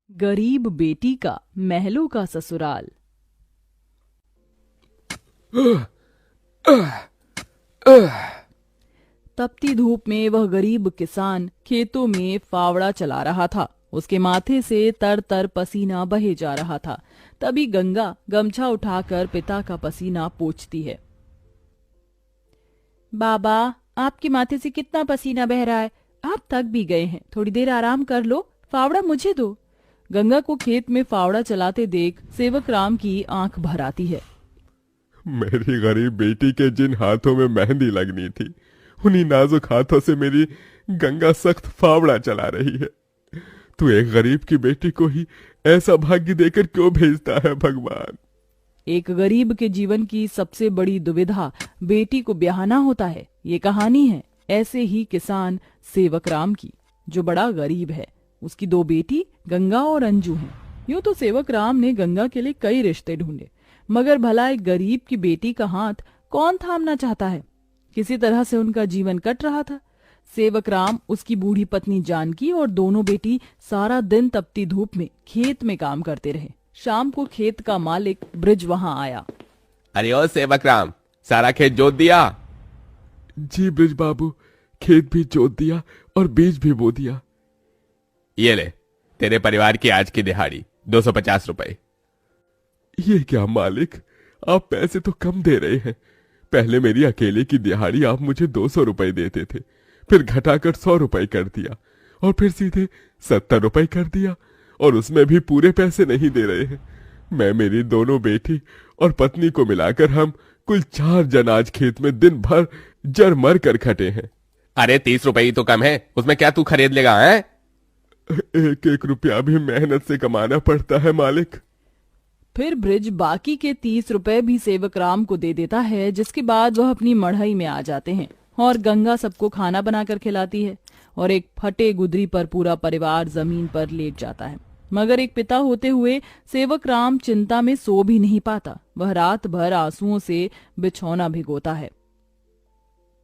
गरीब बेटी का महलों का ससुराल। तपती धूप में वह गरीब किसान खेतों में फावड़ा चला रहा था। उसके माथे से तर तर पसीना बहे जा रहा था। तभी गंगा गमछा उठाकर पिता का पसीना पोंछती है। बाबा, आपके माथे से कितना पसीना बह रहा है, आप थक भी गए हैं, थोड़ी देर आराम कर लो, फावड़ा मुझे दो। गंगा को खेत में फावड़ा चलाते देख सेवक राम की आंख भर आती है। मेरी गरीब बेटी के जिन हाथों में मेहंदी लगनी थी, उन्हीं नाजुक हाथों से मेरी गंगा सख्त फावड़ा चला रही है। तू एक गरीब की बेटी को ही ऐसा भाग्य देकर क्यों भेजता है भगवान? एक गरीब के जीवन की सबसे बड़ी दुविधा बेटी को ब्याहना होता है। ये कहानी है ऐसे ही किसान सेवक राम की, जो बड़ा गरीब है। उसकी दो बेटी गंगा और अंजू हैं। यूं तो सेवक राम ने गंगा के लिए कई रिश्ते ढूंढे, मगर भला एक गरीब की बेटी का हाथ कौन थामना चाहता है। किसी तरह से उनका जीवन कट रहा था। सेवक राम, उसकी बूढ़ी पत्नी जानकी और दोनों बेटी सारा दिन तपती धूप में खेत में काम करते रहे। शाम को खेत का मालिक ब्रिज वहां आया। अरे ओ सेवक राम, सारा खेत जोत दिया? जी ब्रिज बाबू, खेत भी जोत दिया और बीज भी बो दिया। ये ले, तेरे परिवार की आज की दिहाड़ी 250 रुपए। ये क्या मालिक, आप पैसे तो कम दे रहे हैं। पहले मेरी अकेले की दिहाड़ी आप मुझे 200 रुपए देते थे, फिर घटाकर 100 रुपए कर दिया और फिर सीधे 70 रुपए कर दिया, और उसमें भी पूरे पैसे नहीं दे रहे हैं। मैं, मेरी दोनों बेटी और पत्नी को मिलाकर हम कुल 4 जन आज खेत में दिन भर जर मर कर खटे हैं। अरे 30 रुपए ही तो कम है, उसमें क्या तू खरीद लेगा है? एक एक रुपया भी मेहनत से कमाना पड़ता है मालिक। फिर ब्रिज बाकी के 30 रुपए भी सेवक राम को दे देता है, जिसके बाद वह अपनी मढ़ई में आ जाते हैं और गंगा सबको खाना बनाकर खिलाती है और एक फटे गुदरी पर पूरा परिवार जमीन पर लेट जाता है। मगर एक पिता होते हुए सेवक राम चिंता में सो भी नहीं पाता। वह रात भर आंसुओं से बिछौना भिगोता है।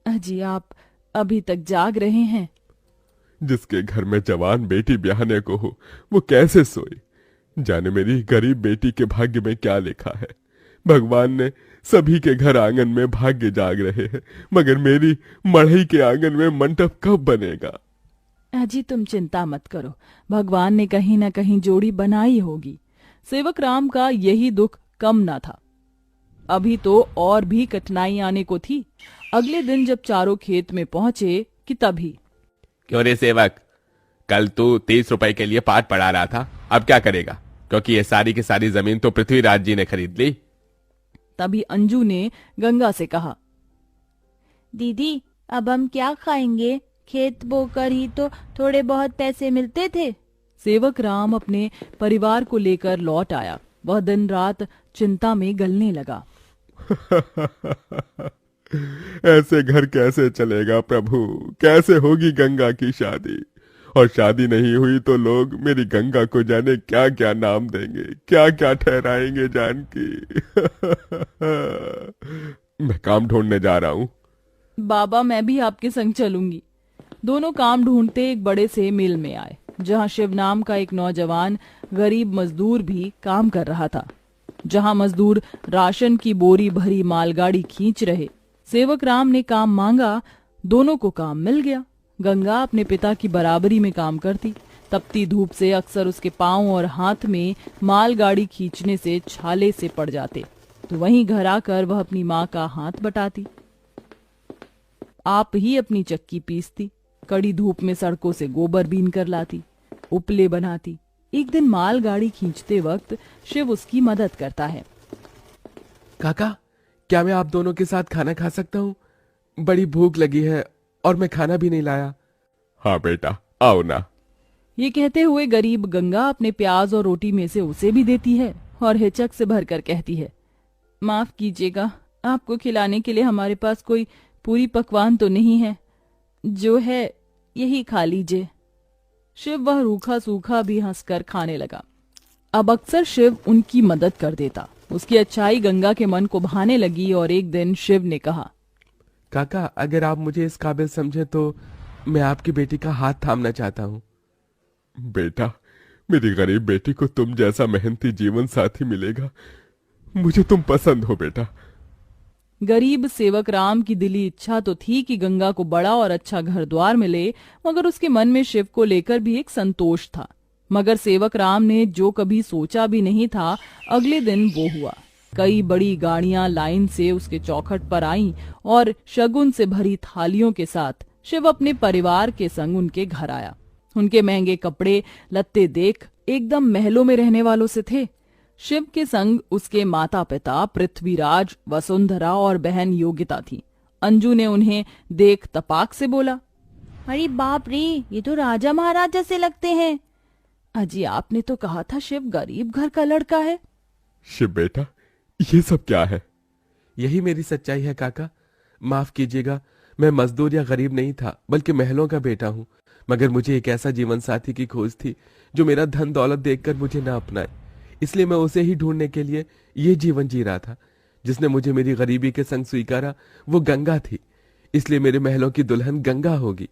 अजी, आप अभी तक जाग रहे हैं? जिसके घर में जवान बेटी ब्याहने को हो वो कैसे सोए? जाने मेरी गरीब बेटी के भाग्य में क्या लिखा है। भगवान ने सभी के घर आंगन में भाग्य जाग रहे हैं, मगर मेरी मढ़ई के आंगन में मंडप कब बनेगा? अजी, तुम चिंता मत करो, भगवान ने कहीं न कहीं जोड़ी बनाई होगी। सेवक राम का यही दुख कम न था। अभी तो और भी कठिनाई आने को थी। अगले दिन जब चारों खेत में पहुंचे कि तभी, क्यों रे सेवक, कल तू 30 रुपए के लिए पाठ पढ़ा रहा था, अब क्या करेगा? क्योंकि ये सारी की सारी जमीन तो पृथ्वीराज जी ने खरीद ली। तभी अंजू ने गंगा से कहा, दीदी, अब हम क्या खाएंगे? खेत बोकर ही तो थोड़े बहुत पैसे मिलते थे। सेवक राम अपने परिवार को लेकर लौट आया। वह दिन रात चिंता में गलने लगा। ऐसे घर कैसे चलेगा प्रभु? कैसे होगी गंगा की शादी? और शादी नहीं हुई तो लोग मेरी गंगा को जाने क्या क्या नाम देंगे, क्या क्या ठहराएंगे जानकी। मैं काम ढूंढने जा रहा हूँ। बाबा, मैं भी आपके संग चलूंगी। दोनों काम ढूंढते एक बड़े से मिल में आए, जहां शिव नाम का एक नौजवान गरीब मजदूर भी काम कर रहा था। जहां मजदूर राशन की बोरी भरी मालगाड़ी खींच रहे। सेवक राम ने काम मांगा, दोनों को काम मिल गया। गंगा अपने पिता की बराबरी में काम करती। तपती धूप से अक्सर उसके पांव और हाथ में मालगाड़ी खींचने से छाले से पड़ जाते, तो वहीं घर आकर वह अपनी माँ का हाथ बटाती। आप ही अपनी चक्की पीसती, कड़ी धूप में सड़कों से गोबर बीन कर लाती, उपले बनाती। एक दिन मालगाड़ी खींचते वक्त शिव उसकी मदद करता है। काका, क्या मैं आप दोनों के साथ खाना खा सकता हूँ? बड़ी भूख लगी है और मैं खाना भी नहीं लाया। हाँ बेटा, आओ ना। ये कहते हुए गरीब गंगा अपने प्याज और रोटी में से उसे भी देती है और हिचक से भरकर कहती है, माफ कीजिएगा, आपको खिलाने के लिए हमारे पास कोई पूरी पकवान तो नहीं है, जो है यही खा लीजिए। शिव वह रूखा सूखा भी हंसकर खाने लगा। अब अक्सर शिव उनकी मदद कर देता। उसकी अच्छाई गंगा के मन को भाने लगी और एक दिन शिव ने कहा, काका, अगर आप मुझे इस काबिल समझे तो मैं आपकी बेटी का हाथ थामना चाहता हूँ। बेटा, मेरी गरीब बेटी को तुम जैसा मेहनती जीवन साथी मिलेगा। मुझे तुम पसंद हो बेटा। गरीब सेवक राम की दिली इच्छा तो थी कि गंगा को बड़ा और अच्छा घर द्वार मिले, मगर उसके मन में शिव को लेकर भी एक संतोष था। मगर सेवक राम ने जो कभी सोचा भी नहीं था, अगले दिन वो हुआ। कई बड़ी गाड़ियां लाइन से उसके चौखट पर आईं और शगुन से भरी थालियों के साथ शिव अपने परिवार के संग उनके घर आया। उनके महंगे कपड़े लत्ते देख एकदम महलों में रहने वालों से थे। शिव के संग उसके माता पिता पृथ्वीराज, वसुंधरा और बहन योगिता थी। अंजू ने उन्हें देख तपाक से बोला, अरे बाप रे, ये तो राजा महाराजा से लगते हैं। अजी, आपने तो कहा था शिव गरीब घर का लड़का है। शिव बेटा, ये सब क्या है? यही मेरी सच्चाई है काका। माफ कीजिएगा, मैं मजदूर या गरीब नहीं था, बल्कि महलों का बेटा हूँ। मगर मुझे एक ऐसा जीवन साथी की खोज थी जो मेरा धन दौलत देखकर मुझे ना अपनाए। इसलिए मैं उसे ही ढूंढने के लिए ये जीवन जी रहा था। जिसने मुझे मेरी गरीबी के संग स्वीकारा वो गंगा थी। इसलिए मेरे महलों की दुल्हन गंगा होगी।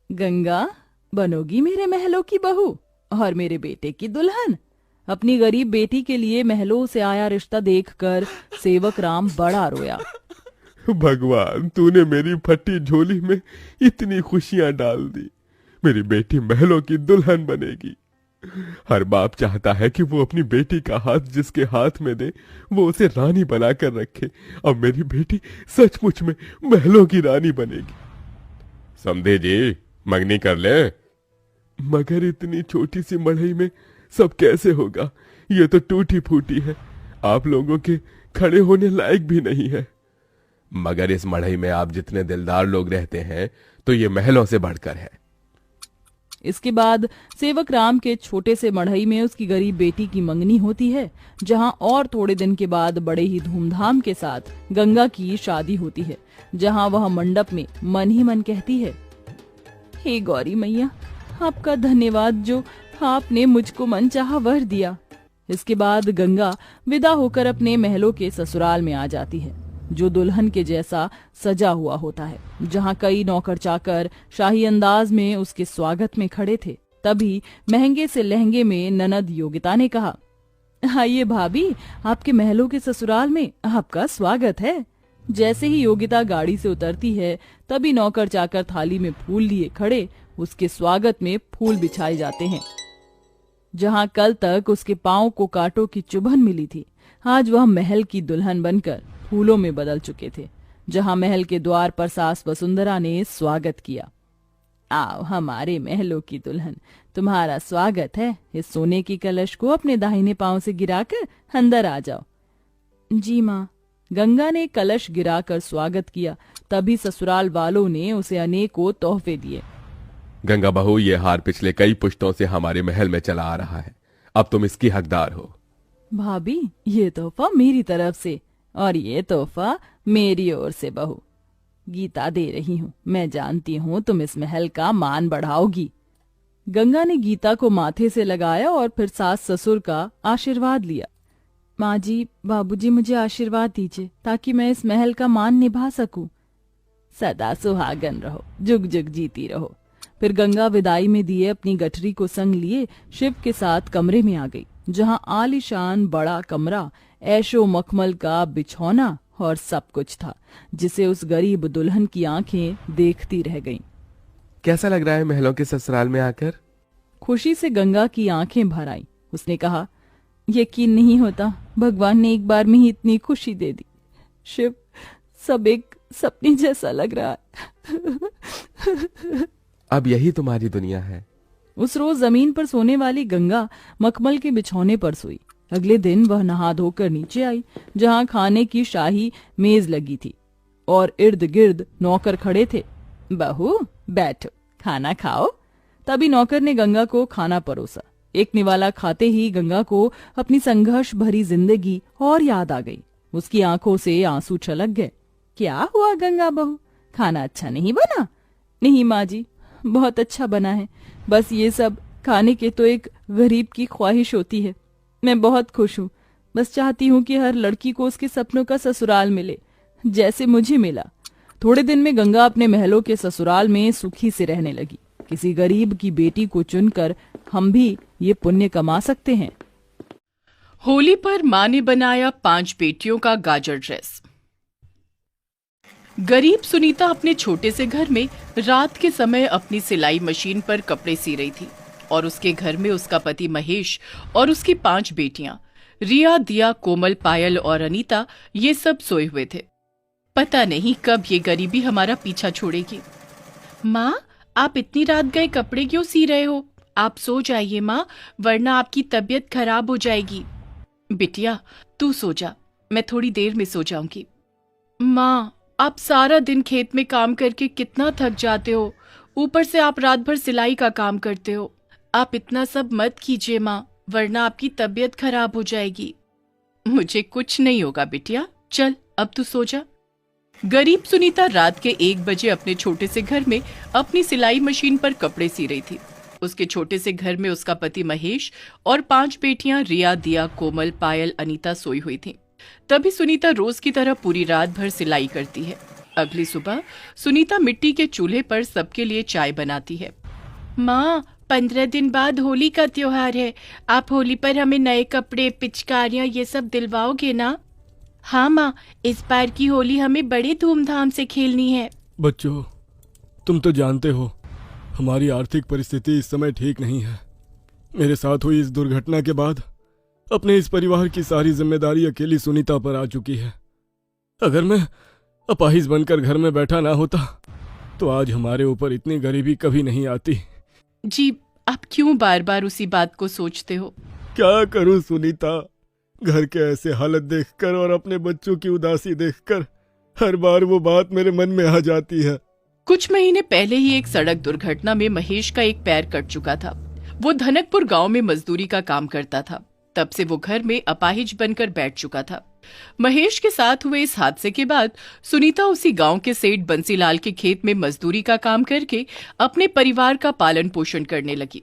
गंगा बनोगी मेरे महलों की बहू और मेरे बेटे की दुल्हन। अपनी गरीब बेटी के लिए महलों से आया रिश्ता देखकर सेवक राम बड़ा रोया। भगवान, तूने मेरी फटी झोली में इतनी खुशियां डाल दी। मेरी बेटी महलों की दुल्हन बनेगी। हर बाप चाहता है कि वो अपनी बेटी का हाथ जिसके हाथ में दे वो उसे रानी बनाकर रखे। अब मेरी बेटी सचमुच में महलों की रानी बनेगी। समझे जी, मंगनी कर ले। मगर इतनी छोटी सी मड़ई में सब कैसे होगा? ये तो टूटी फूटी है, आप लोगों के खड़े होने लायक भी नहीं है। मगर इस मड़ई में आप जितने दिलदार लोग रहते हैं तो ये महलों से बढ़कर है। इसके बाद सेवक राम के छोटे से मढ़ई में उसकी गरीब बेटी की मंगनी होती है, जहां और थोड़े दिन के बाद बड़े ही धूमधाम के साथ गंगा की शादी होती है, जहां वह मंडप में मन ही मन कहती है, हे गौरी मैया, आपका धन्यवाद जो आपने मुझको मनचाहा वर दिया। इसके बाद गंगा विदा होकर अपने महलों के ससुराल में आ जाती है, जो दुल्हन के जैसा सजा हुआ होता है, जहां कई नौकर चाकर शाही अंदाज में उसके स्वागत में खड़े थे। तभी महंगे से लहंगे में ननद योगिता ने कहा, आइए भाभी, आपके महलों के ससुराल में आपका स्वागत है। जैसे ही योगिता गाड़ी से उतरती है, तभी नौकर चाकर थाली में फूल लिए खड़े उसके स्वागत में फूल बिछाए जाते हैं। जहां कल तक उसके पांव को कांटों की चुभन मिली थी, आज वह महल की दुल्हन बनकर फूलों में बदल चुके थे। जहां महल के द्वार पर सास वसुंधरा ने स्वागत किया, आओ हमारे महलों की दुल्हन, तुम्हारा स्वागत है। इस सोने की कलश को अपने दाहिने पांव से गिराकर अंदर आ जाओ। जी माँ। गंगा ने कलश गिराकर स्वागत किया। तभी ससुराल वालों ने उसे अनेकों तोहफे दिए। गंगा बहू, ये हार पिछले कई पुश्तों से हमारे महल में चला आ रहा है, अब तुम इसकी हकदार हो। भाभी, ये तोहफा मेरी तरफ से और ये तोहफा मेरी ओर से बहू। गीता दे रही हूँ, मैं जानती हूँ तुम इस महल का मान बढ़ाओगी। गंगा ने गीता को माथे से लगाया और फिर सास ससुर का आशीर्वाद लिया। माँ जी, बाबूजी, मुझे आशीर्वाद दीजिए ताकि मैं इस महल का मान निभा सकूं। सदा सुहागन रहो, जुग जुग जीती रहो। फिर गंगा विदाई में दिए अपनी गठरी को संग लिए शिव के साथ कमरे में आ गई, जहां आलीशान बड़ा कमरा, ऐशो मखमल का बिछौना और सब कुछ था, जिसे उस गरीब दुल्हन की आंखें देखती रह गईं। कैसा लग रहा है महलों के ससुराल में आकर? खुशी से गंगा की आंखें भर आईं। उसने कहा, यकीन नहीं होता, भगवान ने एक बार में ही इतनी खुशी दे दी। शिव, सब एक सपने जैसा लग रहा है। अब यही तुम्हारी दुनिया है। उस रोज जमीन पर सोने वाली गंगा मखमल के बिछौने पर सोई। अगले दिन वह नहा धोकर नीचे आई, जहां खाने की शाही मेज लगी थी और इर्द गिर्द नौकर खड़े थे। बहू बैठो, खाना खाओ। तभी नौकर ने गंगा को खाना परोसा। एक निवाला खाते ही गंगा को अपनी संघर्ष भरी जिंदगी और याद आ गई। उसकी आंखों से आंसू छलक गए। क्या हुआ गंगा बहू, खाना अच्छा नहीं बना? नहीं माँ जी, बहुत अच्छा बना है, बस ये सब खाने के तो एक गरीब की ख्वाहिश होती है। मैं बहुत खुश हूँ, बस चाहती हूँ कि हर लड़की को उसके सपनों का ससुराल मिले, जैसे मुझे मिला। थोड़े दिन में गंगा अपने महलों के ससुराल में सुखी से रहने लगी। किसी गरीब की बेटी को चुनकर हम भी ये पुण्य कमा सकते हैं। होली पर माँ ने बनाया 5 बेटियों का गाजर ड्रेस। गरीब सुनीता अपने छोटे से घर में रात के समय अपनी सिलाई मशीन पर कपड़े सी रही थी और उसके घर में उसका पति महेश और उसकी 5 बेटियां रिया, दिया, कोमल, पायल और अनीता ये सब सोए हुए थे। पता नहीं कब ये गरीबी हमारा पीछा छोड़ेगी। माँ, आप इतनी रात गए कपड़े क्यों सी रहे हो? आप सो जाइए माँ, वरना आपकी तबीयत खराब हो जाएगी। बिटिया, तू सो जा, मैं थोड़ी देर में सो जाऊंगी। माँ, आप सारा दिन खेत में काम करके कितना थक जाते हो, ऊपर से आप रात भर सिलाई का काम करते हो। आप इतना सब मत कीजिए माँ, वरना आपकी तबीयत खराब हो जाएगी। मुझे कुछ नहीं होगा बिटिया, चल अब तू सो जा। गरीब सुनीता रात के 1 बजे अपने छोटे से घर में अपनी सिलाई मशीन पर कपड़े सी रही थी। उसके छोटे से घर में उसका पति महेश और 5 बेटियां रिया, दिया, कोमल, पायल, अनीता सोई हुई थीं। तभी सुनीता रोज की तरह पूरी रात भर सिलाई करती है। अगली सुबह सुनीता मिट्टी के चूल्हे पर सबके लिए चाय बनाती है। माँ, 15 दिन बाद होली का त्योहार है, आप होली पर हमें नए कपड़े, पिचकारियाँ ये सब दिलवाओगे ना? हाँ माँ, इस बार की होली हमें बड़े धूमधाम से खेलनी है। बच्चों, तुम तो जानते हो हमारी आर्थिक परिस्थिति इस समय ठीक नहीं है। मेरे साथ हुई इस दुर्घटना के बाद अपने इस परिवार की सारी जिम्मेदारी अकेली सुनीता पर आ चुकी है। अगर मैं अपाहिज बनकर घर में बैठा ना होता तो आज हमारे ऊपर इतनी गरीबी कभी नहीं आती। जी, आप क्यों बार बार उसी बात को सोचते हो? क्या करूं सुनीता, घर के ऐसे हालत देखकर और अपने बच्चों की उदासी देखकर हर बार वो बात मेरे मन में आ जाती है। कुछ महीने पहले ही एक सड़क दुर्घटना में महेश का एक पैर कट चुका था। वो धनकपुर गांव में मजदूरी का काम करता था। तब से वो घर में अपाहिज बनकर बैठ चुका था। महेश के साथ हुए इस हादसे के बाद सुनीता उसी गांव के सेठ बंसीलाल के खेत में मजदूरी का काम करके अपने परिवार का पालन पोषण करने लगी।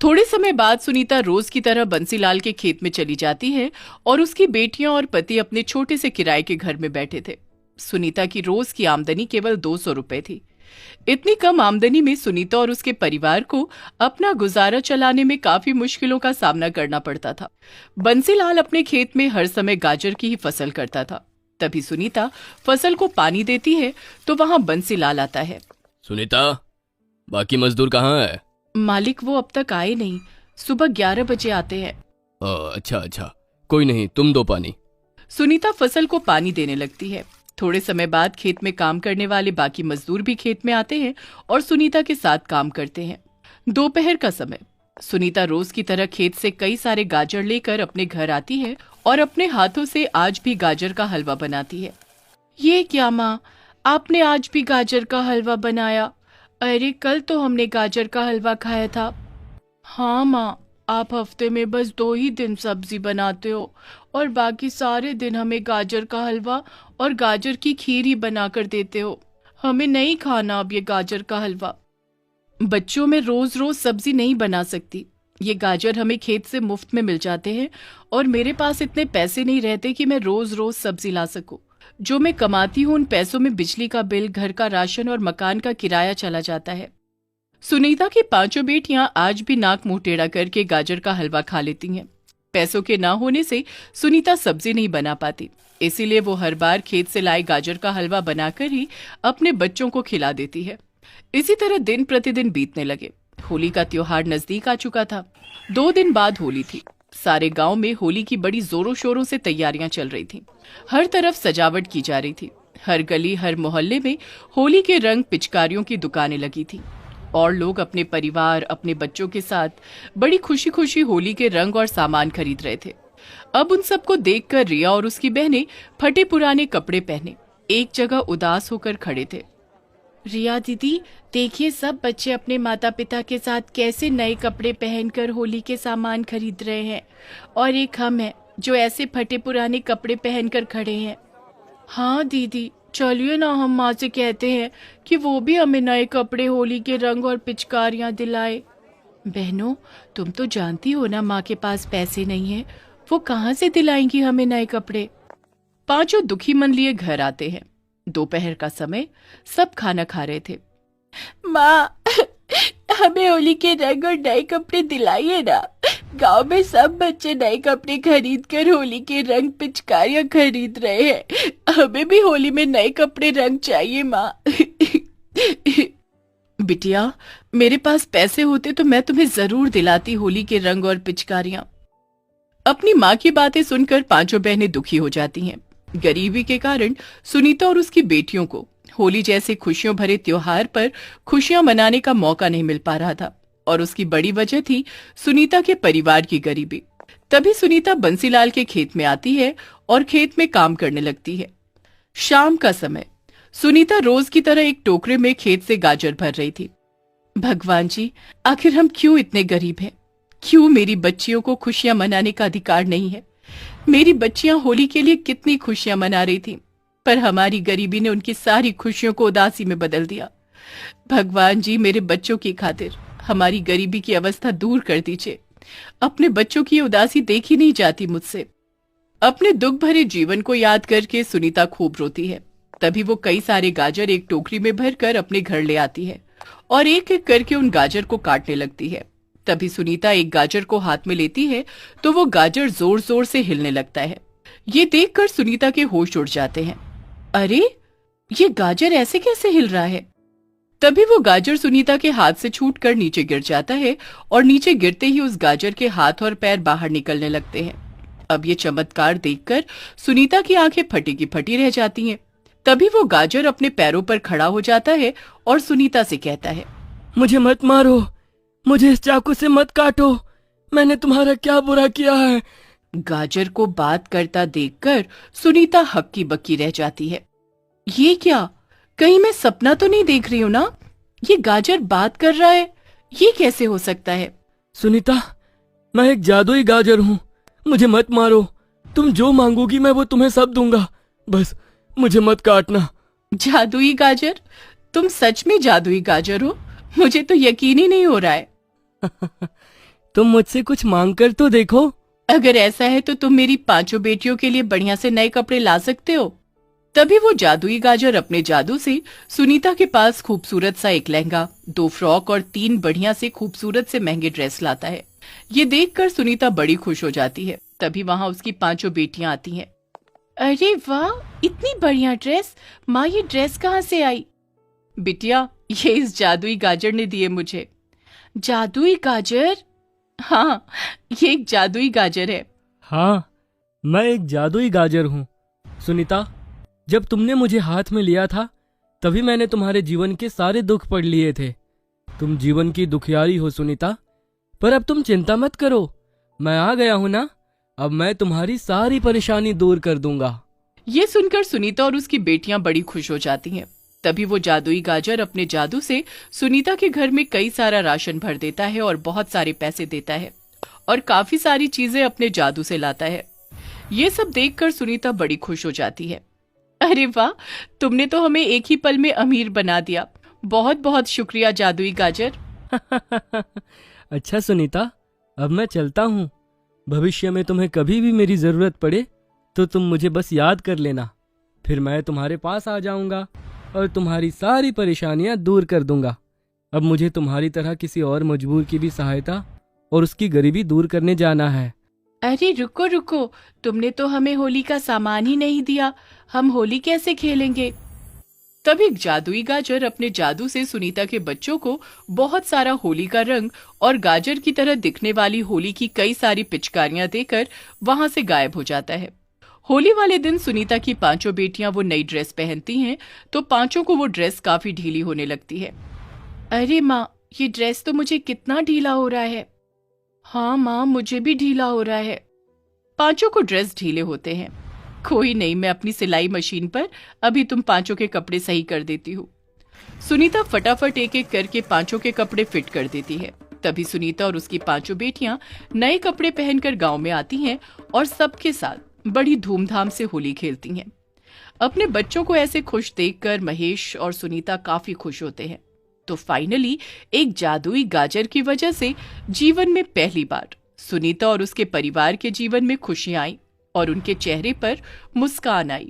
थोड़े समय बाद सुनीता रोज की तरह बंसीलाल के खेत में चली जाती है और उसकी बेटियां और पति अपने छोटे से किराए के घर में बैठे थे। सुनीता की रोज की आमदनी केवल 200 रुपए थी। इतनी कम आमदनी में सुनीता और उसके परिवार को अपना गुजारा चलाने में काफी मुश्किलों का सामना करना पड़ता था। बंसीलाल अपने खेत में हर समय गाजर की ही फसल करता था। तभी सुनीता फसल को पानी देती है तो वहां बंसीलाल आता है। सुनीता, बाकी मजदूर कहाँ है? मालिक, वो अब तक आए नहीं। सुबह 11 बजे आते हैं। अच्छा, कोई नहीं, तुम दो पानी। सुनीता फसल को पानी देने लगती है। थोड़े समय बाद खेत में काम करने वाले बाकी मजदूर भी खेत में आते हैं और सुनीता के साथ काम करते हैं। दोपहर का समय, सुनीता रोज की तरह खेत से कई सारे गाजर लेकर अपने घर आती है और अपने हाथों से आज भी गाजर का हलवा बनाती है। ये क्या माँ, आपने आज भी गाजर का हलवा बनाया? अरे कल तो हमने गाजर का हलवा खाया था। हाँ माँ, आप हफ्ते में बस 2 ही दिन सब्जी बनाते हो और बाकी सारे दिन हमें गाजर का हलवा और गाजर की खीर ही बनाकर देते हो। हमें नहीं खाना अब ये गाजर का हलवा। बच्चों, में रोज रोज सब्जी नहीं बना सकती। ये गाजर हमें खेत से मुफ्त में मिल जाते हैं और मेरे पास इतने पैसे नहीं रहते कि मैं रोज रोज सब्जी ला सकूं। जो मैं कमाती हूँ उन पैसों में बिजली का बिल, घर का राशन और मकान का किराया चला जाता है। सुनीता की 5 बेटियां आज भी नाक मुंह टेढ़ा करके गाजर का हलवा खा लेती हैं। पैसों के ना होने से सुनीता सब्जी नहीं बना पाती, इसीलिए वो हर बार खेत से लाए गाजर का हलवा बनाकर ही अपने बच्चों को खिला देती है। इसी तरह दिन प्रतिदिन बीतने लगे। होली का त्योहार नजदीक आ चुका था। 2 दिन बाद होली थी। सारे गांव में होली की बड़ी जोरों शोरों से तैयारियां चल रही थी। हर तरफ सजावट की जा रही थी। हर गली, हर मोहल्ले में होली के रंग, पिचकारियों की दुकानें लगी थी और लोग अपने परिवार, अपने बच्चों के साथ बड़ी खुशी खुशी होली के रंग और सामान खरीद रहे थे। अब उन सबको देखकर रिया और उसकी बहनें फटे पुराने कपड़े पहने एक जगह उदास होकर खड़े थे। रिया दीदी, देखिए सब बच्चे अपने माता पिता के साथ कैसे नए कपड़े पहनकर होली के सामान खरीद रहे हैं और एक हम हैं जो ऐसे फटे पुराने कपड़े पहनकर खड़े हैं। हाँ दीदी, चलिए ना हम माँ से कहते हैं कि वो भी हमें नए कपड़े, होली के रंग और पिचकारियाँ दिलाए। बहनों, तुम तो जानती हो ना माँ के पास पैसे नहीं है, वो कहाँ से दिलाएंगी हमें नए कपड़े। 5 दुखी मन लिए घर आते हैं। दोपहर का समय, सब खाना खा रहे थे। माँ, हमें होली के रंग और नए कपड़े दिलाइए ना। गांव में सब बच्चे नए कपड़े खरीद कर होली के रंग, पिचकारियां खरीद रहे हैं। हमें भी होली में नए कपड़े, रंग चाहिए माँ। बिटिया, मेरे पास पैसे होते तो मैं तुम्हें जरूर दिलाती होली के रंग और पिचकारियां। अपनी माँ की बातें सुनकर 5 बहनें दुखी हो जाती हैं। गरीबी के कारण सुनीता और उसकी बेटियों को होली जैसे खुशियों भरे त्योहार पर खुशियां मनाने का मौका नहीं मिल पा रहा था और उसकी बड़ी वजह थी सुनीता के परिवार की गरीबी। तभी सुनीता बंसीलाल के खेत में आती है और खेत में काम करने लगती है। शाम का समय, सुनीता रोज की तरह एक टोकरे में खेत से गाजर भर रही थी। भगवान जी, आखिर हम क्यों इतने गरीब हैं? क्यों मेरी बच्चियों को खुशियां मनाने का अधिकार नहीं है? मेरी बच्चियां होली के लिए कितनी खुशियां मना रही थी, पर हमारी गरीबी ने उनकी सारी खुशियों को उदासी में बदल दिया। भगवान जी, मेरे बच्चों की खातिर हमारी गरीबी की अवस्था दूर कर दीजिए। अपने बच्चों की उदासी देखी नहीं जाती मुझसे। अपने दुख भरे जीवन को याद करके सुनीता खूब रोती है। तभी वो कई सारे गाजर एक टोकरी में भरकर अपने घर ले आती है और एक एक करके उन गाजर को काटने लगती है। तभी सुनीता एक गाजर को हाथ में लेती है तो वो गाजर जोर जोर से हिलने लगता है। ये देखकर सुनीता के होश उड़ जाते हैं। अरे, ये गाजर ऐसे कैसे हिल रहा है? तभी वो गाजर सुनीता के हाथ से छूटकर नीचे गिर जाता है और नीचे गिरते ही उस गाजर के हाथ और पैर बाहर निकलने लगते हैं। अब ये चमत्कार देखकर सुनीता की आंखें फटी की फटी रह जाती हैं। तभी वो गाजर अपने पैरों पर खड़ा हो जाता है और सुनीता से कहता है, मुझे मत मारो, मुझे इस चाकू से मत काटो, मैंने तुम्हारा क्या बुरा किया है। गाजर को बात करता देखकर सुनीता हक्की बक्की रह जाती है। ये क्या, कहीं मैं सपना तो नहीं देख रही हूँ ना? ये गाजर बात कर रहा है, ये कैसे हो सकता है? सुनीता, मैं एक जादुई गाजर हूँ, मुझे मत मारो, तुम जो मांगोगी मैं वो तुम्हें सब दूंगा, बस मुझे मत काटना। जादुई गाजर? तुम सच में जादुई गाजर हो? मुझे तो यकीन ही नहीं हो रहा है। तुम मुझसे कुछ मांग कर तो देखो। अगर ऐसा है तो तुम मेरी 5 बेटियों के लिए बढ़िया से नए कपड़े ला सकते हो। तभी वो जादुई गाजर अपने जादू से सुनीता के पास खूबसूरत सा एक लहंगा, 2 फ्रॉक और 3 बढ़िया से खूबसूरत से महंगे ड्रेस लाता है। ये देखकर सुनीता बड़ी खुश हो जाती है। तभी वहाँ उसकी 5 बेटियां आती हैं। अरे वाह, इतनी बढ़िया ड्रेस! माँ, ये ड्रेस कहाँ से आई? बिटिया, ये इस जादुई गाजर ने दिए मुझे। जादुई गाजर? हाँ, ये एक जादुई गाजर है। हाँ, मैं एक जादुई गाजर हूँ। सुनीता, जब तुमने मुझे हाथ में लिया था तभी मैंने तुम्हारे जीवन के सारे दुख पढ़ लिए थे। तुम जीवन की दुखियारी हो सुनीता, पर अब तुम चिंता मत करो, मैं आ गया हूँ ना, अब मैं तुम्हारी सारी परेशानी दूर कर दूंगा। ये सुनकर सुनीता और उसकी बेटियां बड़ी खुश हो जाती हैं। तभी वो जादुई गाजर अपने जादू से सुनीता के घर में कई सारा राशन भर देता है और बहुत सारे पैसे देता है और काफी सारी चीजें अपने जादू से लाता है। ये सब देखकर सुनीता बड़ी खुश हो जाती है। अरे वाह, तुमने तो हमें एक ही पल में अमीर बना दिया। बहुत बहुत शुक्रिया जादुई गाजर। अच्छा सुनीता, अब मैं चलता हूँ। भविष्य में तुम्हें कभी भी मेरी जरूरत पड़े तो तुम मुझे बस याद कर लेना, फिर मैं तुम्हारे पास आ जाऊंगा और तुम्हारी सारी परेशानियां दूर कर दूंगा। अब मुझे तुम्हारी तरह किसी और मजबूर की भी सहायता और उसकी गरीबी दूर करने जाना है। अरे रुको रुको, तुमने तो हमें होली का सामान ही नहीं दिया, हम होली कैसे खेलेंगे? तभी जादुई गाजर अपने जादू से सुनीता के बच्चों को बहुत सारा होली का रंग और गाजर की तरह दिखने वाली होली की कई सारी पिचकारियां देकर वहां से गायब हो जाता है। होली वाले दिन सुनीता की 5 बेटियां वो नई ड्रेस पहनती हैं तो 5 को वो ड्रेस काफी ढीली होने लगती है। अरे माँ, ये ड्रेस तो मुझे कितना ढीला हो रहा है। हाँ माँ, मुझे भी ढीला हो रहा है। 5 को ड्रेस ढीले होते हैं। कोई नहीं, मैं अपनी सिलाई मशीन पर अभी तुम 5 के कपड़े सही कर देती हूँ। सुनीता फटाफट एक एक करके 5 के कपड़े फिट कर देती है। तभी सुनीता और उसकी 5 बेटियां नए कपड़े पहनकर गांव में आती हैं और सबके साथ बड़ी धूमधाम से होली खेलती हैं। अपने बच्चों को ऐसे खुश देखकर महेश और सुनीता काफी खुश होते हैं। तो फाइनली एक जादुई गाजर की वजह से जीवन में पहली बार सुनीता और उसके परिवार के जीवन में खुशियां आई और उनके चेहरे पर मुस्कान आई।